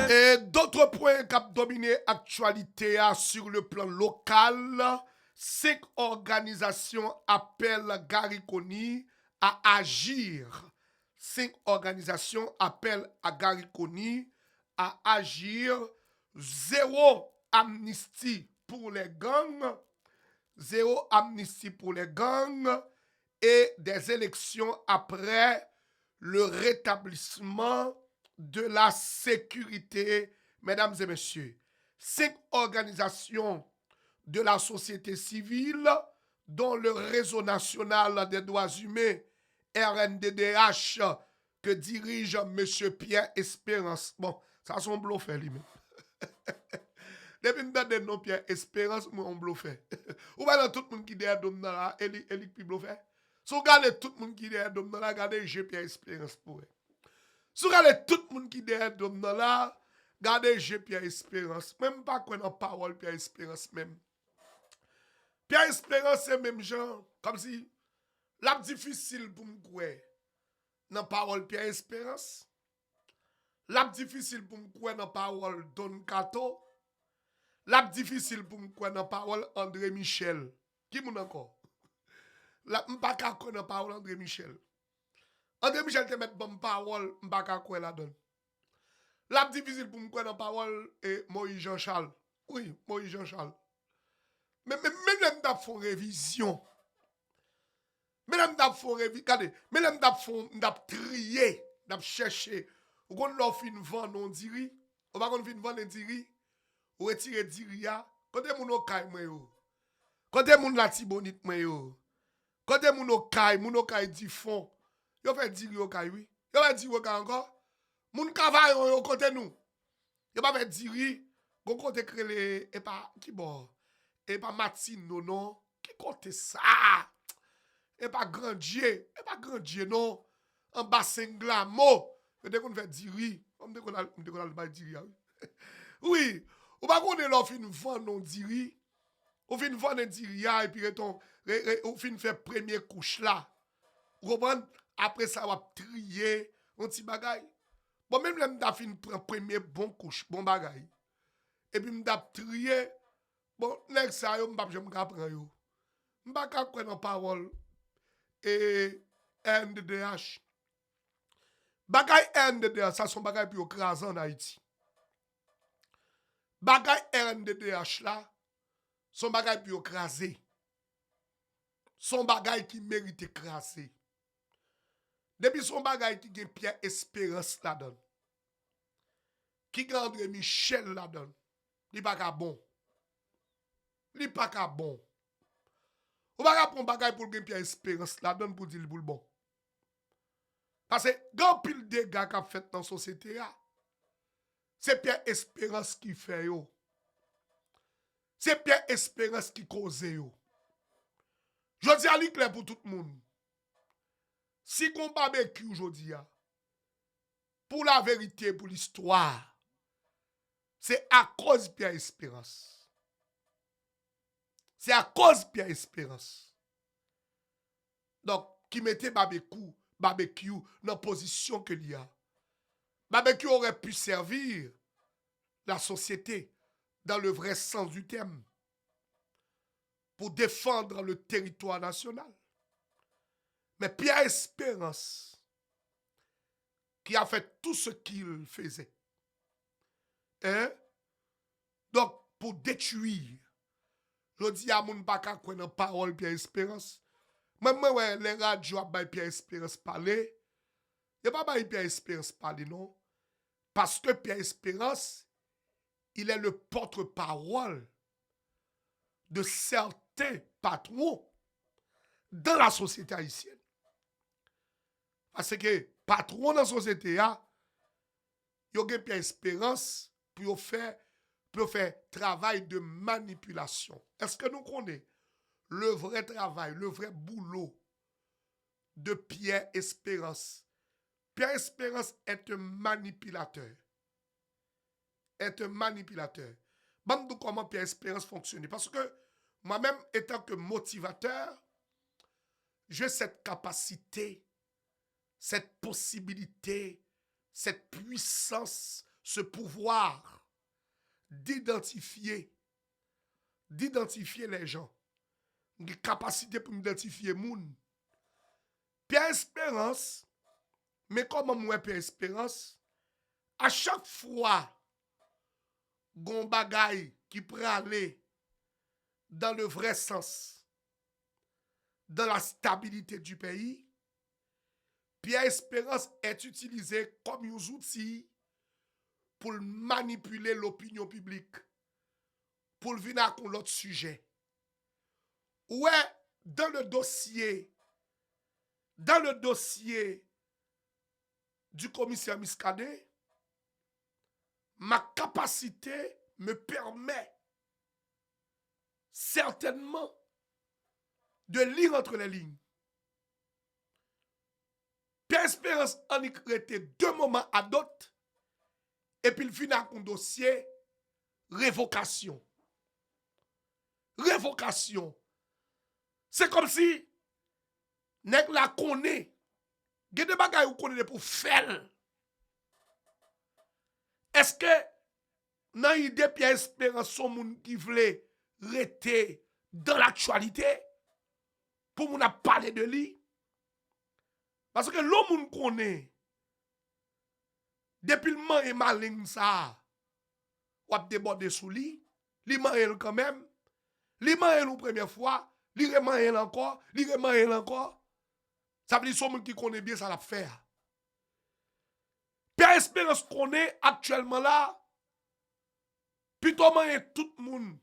Et d'autres points qui ont dominé l'actualité sur le plan local, 5 organisations appellent Gary Konia à agir. 5 organisations appellent à Gary Konia à agir. 0 amnistie pour les gangs. 0 amnistie pour les gangs. Et des élections après le rétablissement de la sécurité, mesdames et messieurs. 5 organisations de la société civile, dont le Réseau national des droits humains, RNDDH, que dirige M. Pierre Espérance. Bon, ça son bluffé lui-même. Depuis que je donne Pierre Espérance, moi on bluffé. Ou bien tout le monde qui est derrière Dom là, Elik puis bluffé. Si vous regardez tout le monde qui est derrière Dom là, regardez G. Pierre Espérance pour eux. Si vous regardez tout le monde qui est derrière Dom là, regardez G. Pierre Espérance. Même pas qu'on a parole Pierre Espérance même. Pierre Espérance, c'est même genre, comme si, la difficile pour me croire dans la parole Pierre Espérance. La difficile pour me croire dans la parole Don Cato. La difficile pour me croire dans la parole André Michel. Qui m'en encore? La m'pas ka croire dans la parole André Michel. André Michel te met bonne parole, m'pas ka croire la donne. La difficile pour me croire dans la parole Moïse Jean-Charles. Oui, Moïse Jean-Charles. Mais même d'ap font révision. Même d'ap font révision. Regardez, même d'ap trier, d'ap chercher. Ou qu'on leur fin vendre on diri, ou pas qu'on fin vendre diri, ou retirer diri ya. Côté moun okay moi yo. Côté moun la tibonite moi yo. Côté moun okay di fond. Yo fait diri okay oui. Yo fait diri okay encore. Moun kavayon yo côté nous. Yo pas fait diri, gon côté krele et pas qui bon. Et pas Martine non, qui compte ça? Et pas Grandier, non. En bassin glamo, Dès qu'on fait diri, on dit qu'on a le diri. Oui, ou pas qu'on est là, on fin vendre non diri, on fin vendre un diri, et puis on fin faire première couche là. Vous comprenez? Après ça, on va trier, un petit bagay. Bon, même là, on fin prendre premier bon couche, bon bagay. Et puis, on a trié, bon, next ça, on va jamais prendre yo. On va prendre en parole et NDDH. Bagay NDDH, ça son bagay puis écrasant en Haïti. Bagay NDDH là, son bagay puis écrasé. Son bagay qui mérite écrasé. Depuis son bagay qui gen Pierre Espérance là-dedans. Qui gen André Michel là-dedans. Li pas ka bon. Li pas ka bon. Ou pas prendre bagay pour gen Pierre Espérance là-dedans pour dire pour le bon. Parce que grand pile de dégâts qu'a fait dans la société, c'est Pierre Espérance qui fait yo. C'est Pierre Espérance qui cause yo. Je dis à l'éclair pour tout le monde. Si qu'on barbecue aujourd'hui, pour la vérité, pour l'histoire, c'est à cause de Pierre Espérance. C'est à cause de Pierre Espérance. Donc, qui mettait barbecue dans la position qu'il y a. Barbecue aurait pu servir la société dans le vrai sens du terme pour défendre le territoire national. Mais Pierre Espérance, qui a fait tout ce qu'il faisait, hein? Donc, pour détruire, je dis à mon baka qu'on a parole Pierre Espérance. Même moi, les radios à Pierre Espérance parler, il n'y a pas Pierre Espérance parler, non? Parce que Pierre Espérance, il est le porte-parole de certains patrons dans la société haïtienne. Parce que patron dans la société, il y a Pierre Espérance pour faire travail de manipulation. Est-ce que nous connaissons le vrai travail, le vrai boulot de Pierre Espérance? Pierre Espérance est un manipulateur. Est un manipulateur. Bon, comment Pierre Espérance fonctionne? Parce que moi-même, étant que motivateur, j'ai cette capacité, cette possibilité, cette puissance, ce pouvoir d'identifier les gens. Une capacité pour m'identifier les gens. Pierre Espérance, mais comment moi Pierre Espérance, à chaque fois, gon bagay qui peut aller dans le vrai sens, dans la stabilité du pays, Pierre Espérance est utilisé comme un outil pour manipuler l'opinion publique, pour venir avec l'autre sujet. Ouais, dans le dossier du commissaire Miscadet, ma capacité me permet certainement de lire entre les lignes. Pierre Espérance en y créé deux moments à d'autres, et puis il finit avec un dossier révocation. Révocation. C'est comme si nèg la connaît. Il y a des bagages ou connaît pour faire. Est-ce que dans l'idée Pierre Espérance son moun qui voulait rester dans l'actualité pour moun a parler de lui? Parce que l'homme moun connaît depuis le man et malin ça ou a débordé sous lui, li man quand même, li man une première fois, li reman encore, li reman encore. Ça veut dire son moun qui connaît bien ça l'a faire. Pierre Espérance connaît actuellement là, plutôt man tout le monde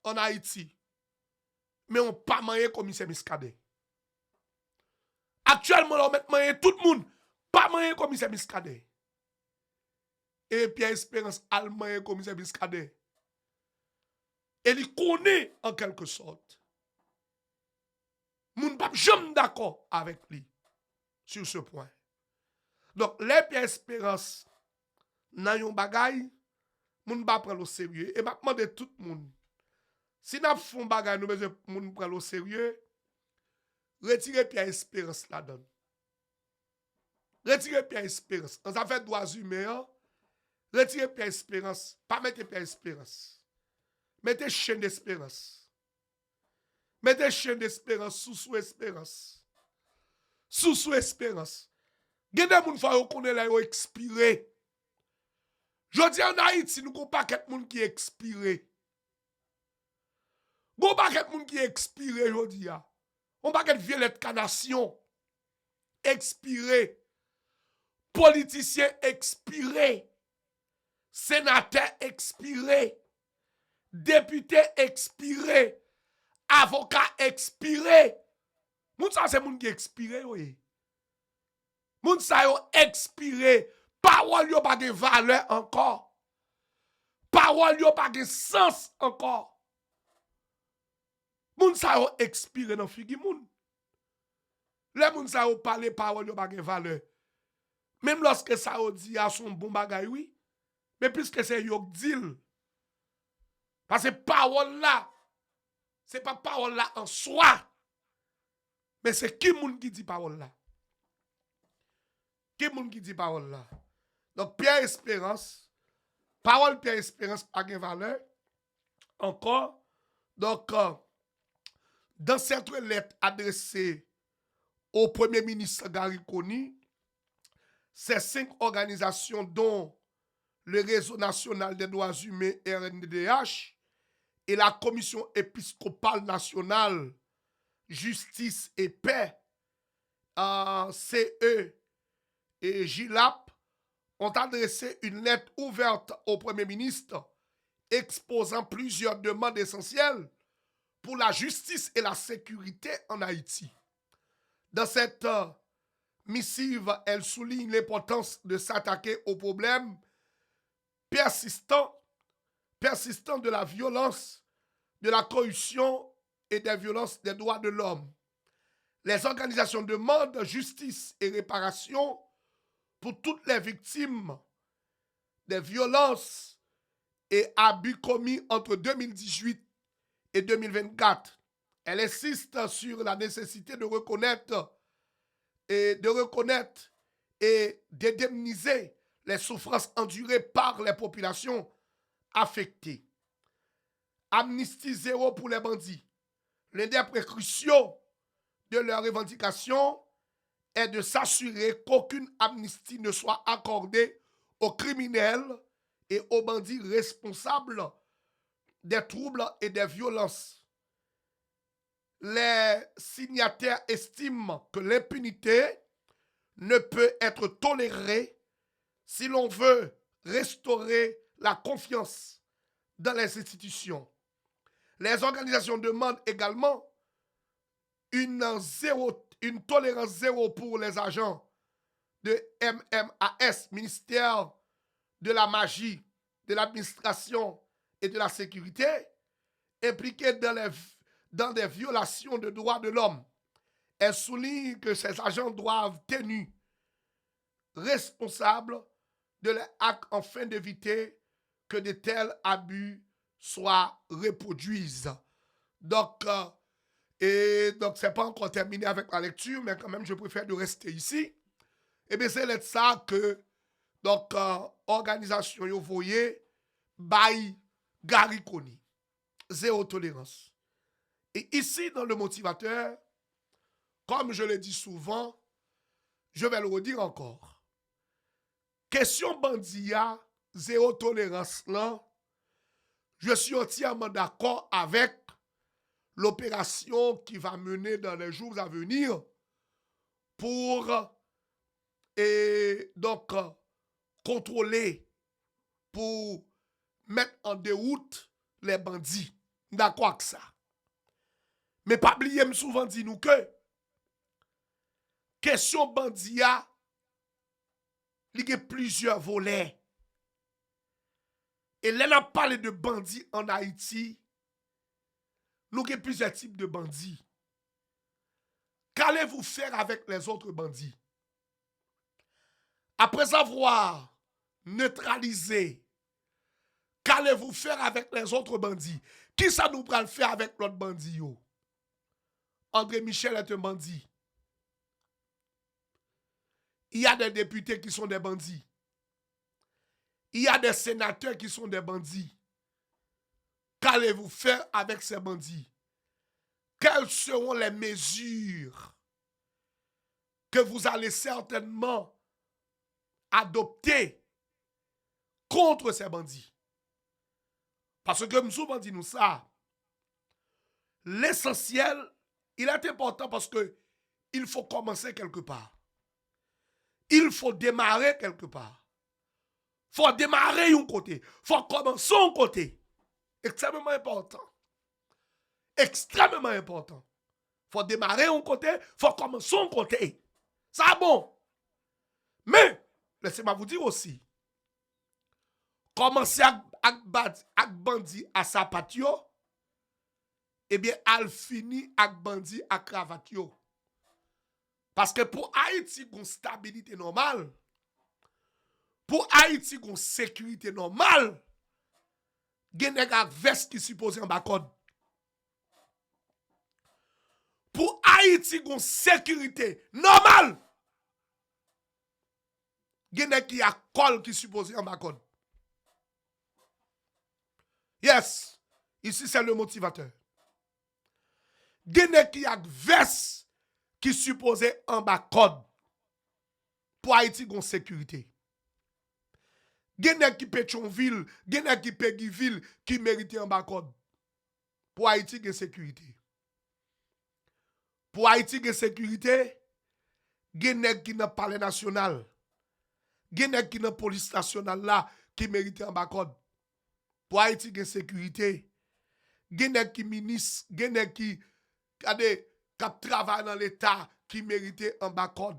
en Haïti, mais on pas man commissaire Miscadet. Actuellement là, on met man tout le monde, pas man commissaire Miscadet. Et Pierre Espérance allemand commissaire Miscadet. Et il connaît en quelque sorte. Moun pas jamais d'accord avec lui sur ce point. Donc, les Pierre Espérance, nan yon bagay, moun ba prendre au sérieux. Et m'a demandé tout le monde, si nous faisons bagay, nous besoin moun prendre au sérieux, retirez Pierre Espérance là-dedans. Retirez Pierre Espérance. On a fait droits humains, retirez Pierre Espérance. Pas mettez Pierre Espérance. Mettez chaîne d'espérance. Mettez chaîne d'espérance sous espérance. Sous espérance. Gen de moun fa yo connaît la yo expiré. Je dis en Haïti, nous avons pas quelqu'un moun qui expiré. Nous pas quelqu'un moun qui expiré, je dis. On pas quelqu'un violette canation expiré. Politicien expiré. Sénateur expiré. Député expiré. Avocat expiré. Moun sa c'est moun qui expiré, oui. Moun sa yo expiré. Parole yo pas de valeur encore. Parole yo pas de sens encore. Moun sa yo expiré dans figi moun. Les moun sa yo parler parole yo pas de valeur. Même lorsque ça yo dit à son bon bagay oui, mais puisque c'est yo deal. Parce que parole là, c'est pas parole là en soi. Mais c'est qui moun qui dit parole là? Qui moun qui dit parole là? Donc Pierre Espérance, parole Pierre Espérance pas de valeur. Encore, donc dans cette lettre adressée au Premier ministre Gary Coney, ces 5 organisations dont le Réseau national des droits humains RNDH et la Commission épiscopale nationale Justice et Paix, CE et JILAP, ont adressé une lettre ouverte au Premier ministre exposant plusieurs demandes essentielles pour la justice et la sécurité en Haïti. Dans cette missive, elle souligne l'importance de s'attaquer aux problèmes persistants de la violence, de la corruption et des violences des droits de l'homme. Les organisations demandent justice et réparation pour toutes les victimes des violences et abus commis entre 2018 et 2024. Elle insiste sur la nécessité de reconnaître et d'indemniser les souffrances endurées par les populations affectées. Amnistie zéro pour les bandits. L'une des précautions de leurs revendications est de s'assurer qu'aucune amnistie ne soit accordée aux criminels et aux bandits responsables des troubles et des violences. Les signataires estiment que l'impunité ne peut être tolérée si l'on veut restaurer la confiance dans les institutions. Les organisations demandent également une tolérance zéro pour les agents de MMAS, ministère de la magie, de l'administration et de la sécurité, impliqués dans des violations de droits de l'homme. Elle souligne que ces agents doivent être tenus responsables de leurs actes afin d'éviter que de tels abus soient reproduits. Donc, c'est pas encore terminé avec la lecture, mais quand même, je préfère de rester ici. Et bien, c'est ça que, donc, organisation, vous voyez, by Gary Coney. Zéro tolérance. Et ici, dans le motivateur, comme je le dis souvent, je vais le redire encore. Question bandia, zéro tolérance là, je suis entièrement d'accord avec l'opération qui va mener dans les jours à venir pour contrôler, pour mettre en déroute les bandits. D'accord avec ça. Mais pas oublier, souvent dit nous que question bandia, il y a plusieurs volets. Et là, on a parlé de bandits en Haïti. Nous avons plusieurs types de bandits. Qu'allez-vous faire avec les autres bandits? Après avoir neutralisé, qu'allez-vous faire avec les autres bandits? Qui ça nous va le faire avec l'autre bandit? André Michel est un bandit. Il y a des députés qui sont des bandits. Il y a des sénateurs qui sont des bandits. Qu'allez-vous faire avec ces bandits? Quelles seront les mesures que vous allez certainement adopter contre ces bandits? Parce que nous avons dit nous ça. L'essentiel, il est important parce que il faut commencer quelque part. Il faut démarrer quelque part. Il faut démarrer un côté. Il faut commencer un côté. Extrêmement important. Extrêmement important. Il faut démarrer un côté. Il faut commencer un côté. Ça bon. Mais, laissez-moi vous dire aussi. Commencer avec bandit à sa patio. Eh bien, al fini avec bandit à cravatio. Parce que pour Haïti, une stabilité normale, pour Haïti, une sécurité normale, il y a des vestes qui sont supposés en bas code. Pour Haïti, une sécurité normale, il y a des col qui sont supposés en bas code. Yes, ici c'est le motivateur. Il y a des vestes qui supposé en bas code pour Haïti une sécurité. Gen qui Pétionville, gen qui Péguiville qui mérite en bas code pour Haïti une sécurité. Pour Haïti une sécurité, gen qui dans palais national, gen qui dans police nationale là qui mérite en bas code. Pour Haïti une sécurité, gen qui ministre, gen qui travaille dans l'État qui méritait en bas code.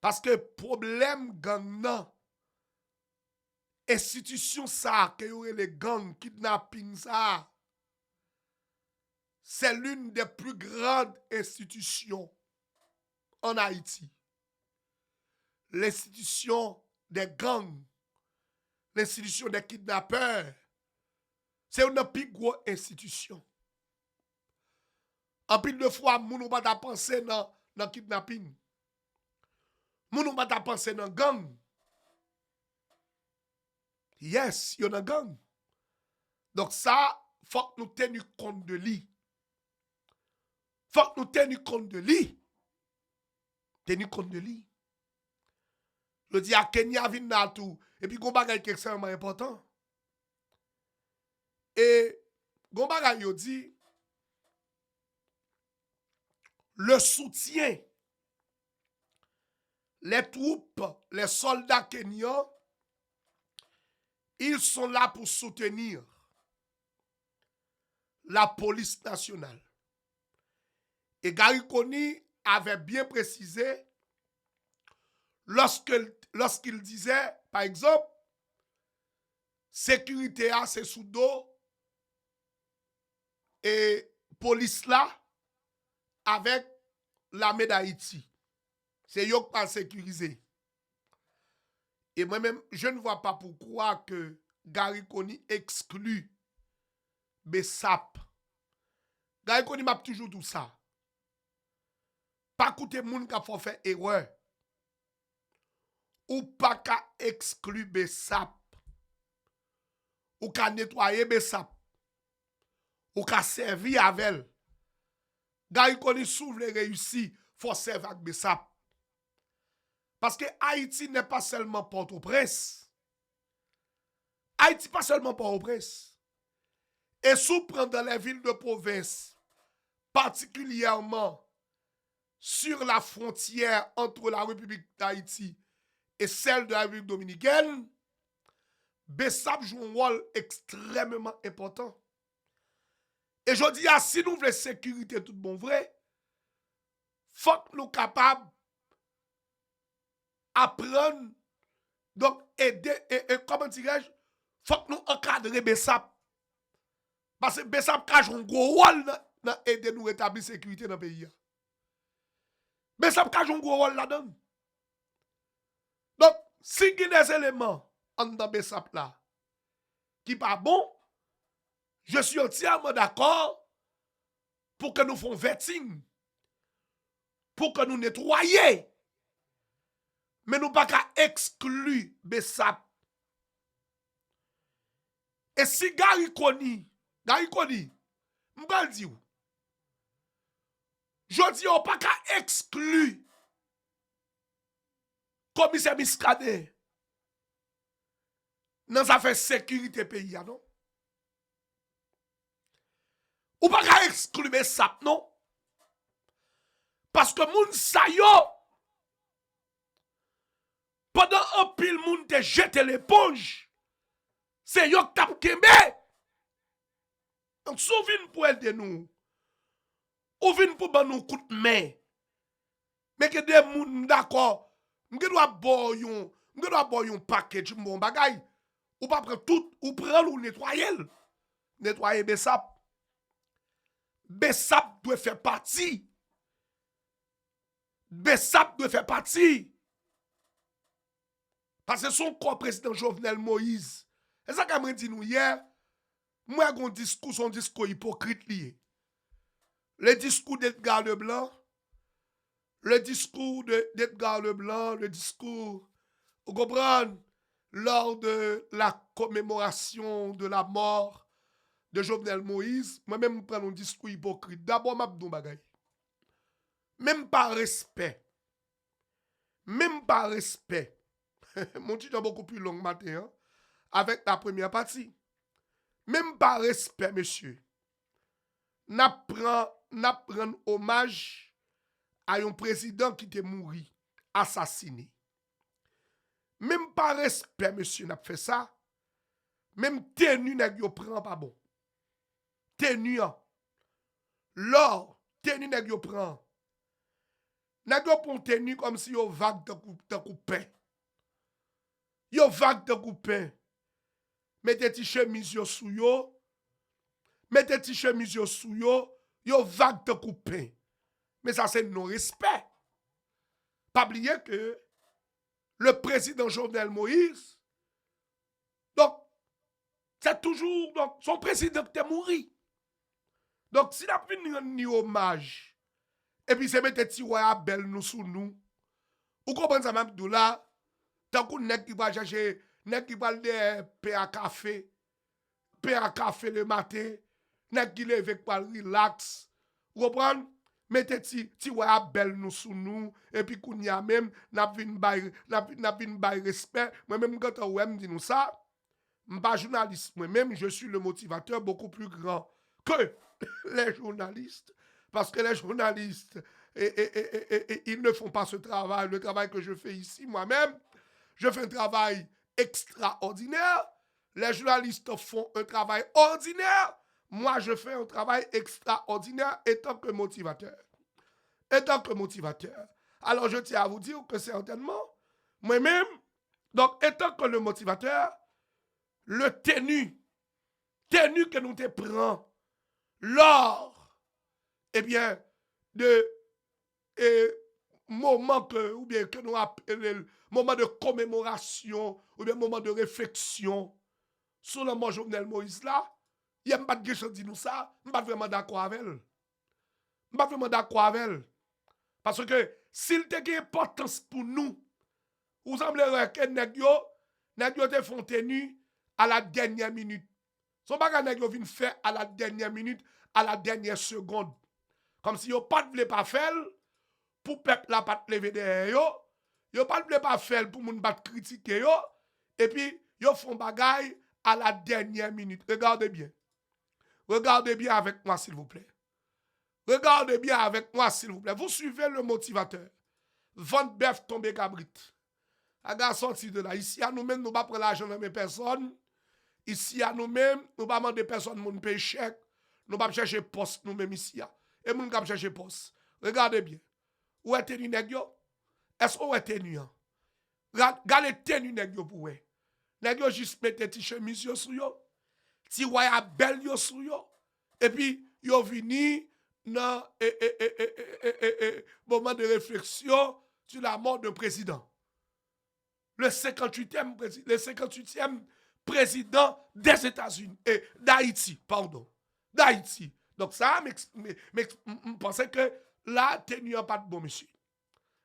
Parce que problème gang nan, institution ça, que y les gangs, kidnapping ça, c'est l'une des plus grandes institutions en Haïti. L'institution des gangs, l'institution des kidnappeurs, c'est une plus grosse institution. En pile de fois, moun ou pas ta pensé dans kidnapping. Moun ou pas ta pensé dans gang. Yes, yon a gang. Donc ça, faut que nous tenions compte de lui. Faut que nous tenions compte de lui. Tenions compte de lui. Je dis à Kenya vin tout. Et puis gon bagay qui est extrêmement important. Et gon bagay yo dit le soutien, les troupes, les soldats kenyans, ils sont là pour soutenir la police nationale. Et Gary Koni avait bien précisé lorsqu'il disait, par exemple, sécurité a c'est sous dos et police là avec l'armée d'Haïti. C'est eux qui pas sécurisé. Et moi-même, je ne vois pas pourquoi que Gary Koni exclut Bessap. Gary Koni m'a toujours tout ça. Pas coûter moun qui a fait erreur. Ou pas qu'à exclure Bessap. Ou qu'à nettoyer Bessap. Ou qu'à servir avec elle. Gary Koni s'ouvre les réussis, faut servir avec Bessap. Parce que Haïti n'est pas seulement Port-au-Prince. Haïti pas seulement Port-au-Prince. Et sous prendre dans les villes de province, particulièrement sur la frontière entre la République d'Haïti et celle de la République dominicaine, Bessap joue un rôle extrêmement important. Et je dis, si nous voulons sécurité tout bon vrai, faut que nous capables apprendre, donc aider, et comment dirais-je, faut que nous encadrer Bessap. Parce que Bessap a un gros rôle dans aider nous rétablir la sécurité dans le pays. Bessap a un gros rôle là-dedans. si il y a des éléments en dans Bessap là qui pas bon, je suis entièrement d'accord pour que nous fassions vetting, pour que nous nettoyions. Mais nous pas qu'à exclure Bessap. Et si Gary Koni, m'bal di ou, je dis on pas qu'à exclure commissaire Miskade dans affaire sécurité pays, non? Ou pas qu'à exclure Bessap, non? Parce que moun sa yo, pendant un pile moun te jeté l'éponge, c'est yo qui tap kembe. Donc, souviens pour elle de nous, ou vin pour ban nous coup de main, mais que des moun d'accord, m'ge doit boy yon package bon bagay, ou pas prendre tout, ou prendre ou nettoyer Bessap. Bessap doit faire partie. Bessap doit faire partie. Parce que son co-président Jovenel Moïse, et ça qu'a dit nous hier, moi j'ai un discours, son discours hypocrite lié. Le discours d'Edgar Leblanc, le discours le discours, vous comprenez, lors de la commémoration de la mort de Jovenel Moïse, moi-même je prends un discours hypocrite. D'abord, je dis bagay. Même pas respect. Même pas respect. Mon titre est beaucoup plus long matin, hein, avec la première partie. Même pas respect, monsieur. N'apprend hommage à un président qui était mort, assassiné. Même pas respect, monsieur, n'a fait ça. Même tenu n'a yo prend pas bon. Tenu, l'or, tenu n'a yo prend. N'a yo pour tenu comme si yo vague de coupin. Yo vague de coupin. Mettez ti chemise yo sou yo. Mettez ti chemise yo sou yo. Yo vague de coupin. Mais ça c'est non respect. Pas oublier que le président Jovenel Moïse, donc, c'est toujours, donc, son président qui est mort. Donc, s'il a fini un hommage, et puis c'est mettre ti à belle nous sous nous, ou comprenez ça même là, tant qu'on n'est qui va chercher, n'est qui va le pain à café le matin, n'est qui lève pour relax, vous comprenez? Mettez ti à belle nous sous nous, et puis qu'on y a même, n'a vin bay respect, moi-même quand on me dit nous ça, je ne suis pas journaliste, moi-même je suis le motivateur beaucoup plus grand que les journalistes, parce que les journalistes, ils ne font pas ce travail, le travail que je fais ici moi-même, je fais un travail extraordinaire, les journalistes font un travail ordinaire, moi je fais un travail extraordinaire étant que motivateur. Alors je tiens à vous dire que certainement, moi-même, donc étant que le motivateur, le tenu que nous te prenons lors, eh bien, de moment ou bien que nous appelons moment de commémoration, ou bien moment de réflexion sur le mort Jovenel Moïse là, il n'y a pas de question de nous ça, je ne suis pas vraiment d'accord avec elle. Parce que s'il te gagne importance pour nous, vous semblez que nèg yo te font tenue à la dernière minute. Son bagage nèg yo vinn faire à la dernière minute, à la dernière seconde. Comme si yo pas voulait pas faire pour peuple la pas lever derrière yo pas voulait pas faire pour moun pas critiquer yo, et puis yo font bagage à la dernière minute. Regardez bien avec moi s'il vous plaît. Regardez bien avec moi, s'il vous plaît. Vous suivez le motivateur. Vente bœuf tomber cabrit. Aga sorti de là. Ici, à nous-mêmes, nous ne pas prendre l'argent de mes personnes. Ici, à nous-mêmes, nous ne pas demander personne mon paye chèque. Nous ne pas chercher poste nous-mêmes ici. Et nous ne pas chercher poste. Regardez bien. Où est tenu nèg yo? Est-ce où est tenu? Regardez tenu nèg yo pour ouais. Nèg yo juste mette ti chemise yo sou yo. Ti waya belle yo sou yo. Et puis, yo vini dans moment de réflexion sur la mort d'un président. le 58e président des États-Unis, et d'Haïti, pardon. D'Haïti. Donc ça, je pensais que la tenue n'a pas de bon, monsieur.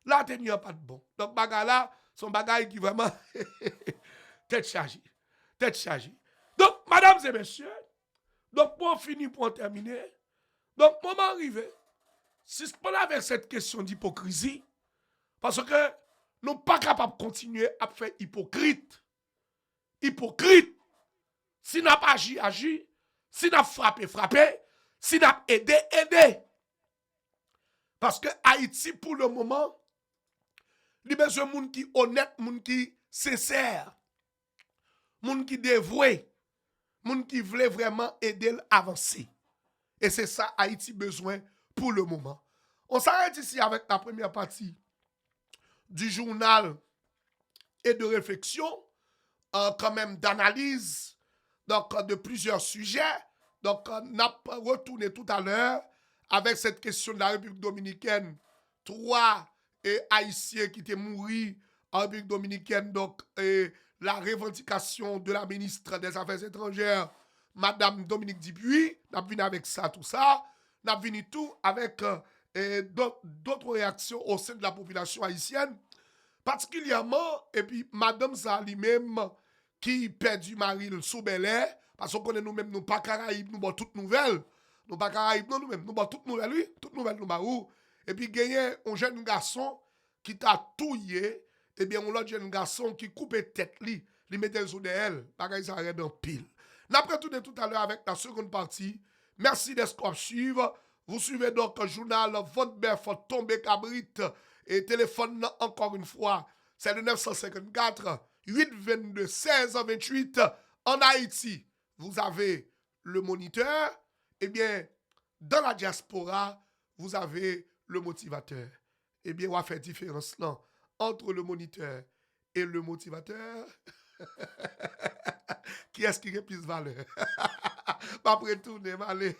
La tenue n'a pas de bon. Donc bagay là, son bagay qui vraiment tête chargée. Tête chargée. Donc, mesdames et messieurs, donc pour finir, pour terminer, donc moment arrivé, si je parle avec cette question d'hypocrisie, parce que nous ne sommes pas capables de continuer à faire hypocrite. Hypocrite. Si nous n'avons pas agi, agi. Si nous avons frappé, frappé. Si nous avons aidé, aidé. Parce que Haïti, pour le moment, il y a besoin de gens qui honnête, gens qui sincère, gens qui dévoué, gens qui veulent vraiment aider à avancer. Et c'est ça Haïti besoin pour le moment. On s'arrête ici avec la première partie du journal et de réflexion, quand même d'analyse, donc de plusieurs sujets. Donc, on a retourné tout à l'heure avec cette question de la République dominicaine. 3 Haïtiens qui étaient morts en République dominicaine. Donc, la revendication de la ministre des Affaires étrangères, Madame Dominique Dupuis. On a venu avec ça, tout ça. On a venu tout avec d'autres réactions au sein de la population haïtienne. Particulièrement, et puis Madame Zali même, qui perdu Maril sous Bel-Air, parce qu'on connaît nous-mêmes, nous pas Caraïbes, nous avons toutes nouvelles. Nous pas Caraïbes, nous-mêmes, nous avons toutes nouvelles, oui, toutes nouvelles, nous avons. Et puis, gagné un jeune garçon qui t'a touillé, et bien, un autre jeune garçon qui coupe tête, lui mettait sous d'elle, bagay ça arrête en pile. N'après tout à l'heure avec la seconde partie. Merci d'être suivre. Vous suivez donc le journal Votre Bef Tombé Cabrit. Et téléphone encore une fois, c'est le 954 822 1628 en Haïti. Vous avez le moniteur. Eh bien, dans la diaspora, vous avez le motivateur. Eh bien, on va faire différence là entre le moniteur et le motivateur. Qui est-ce qui a plus de valeur? Pas retourner, allez.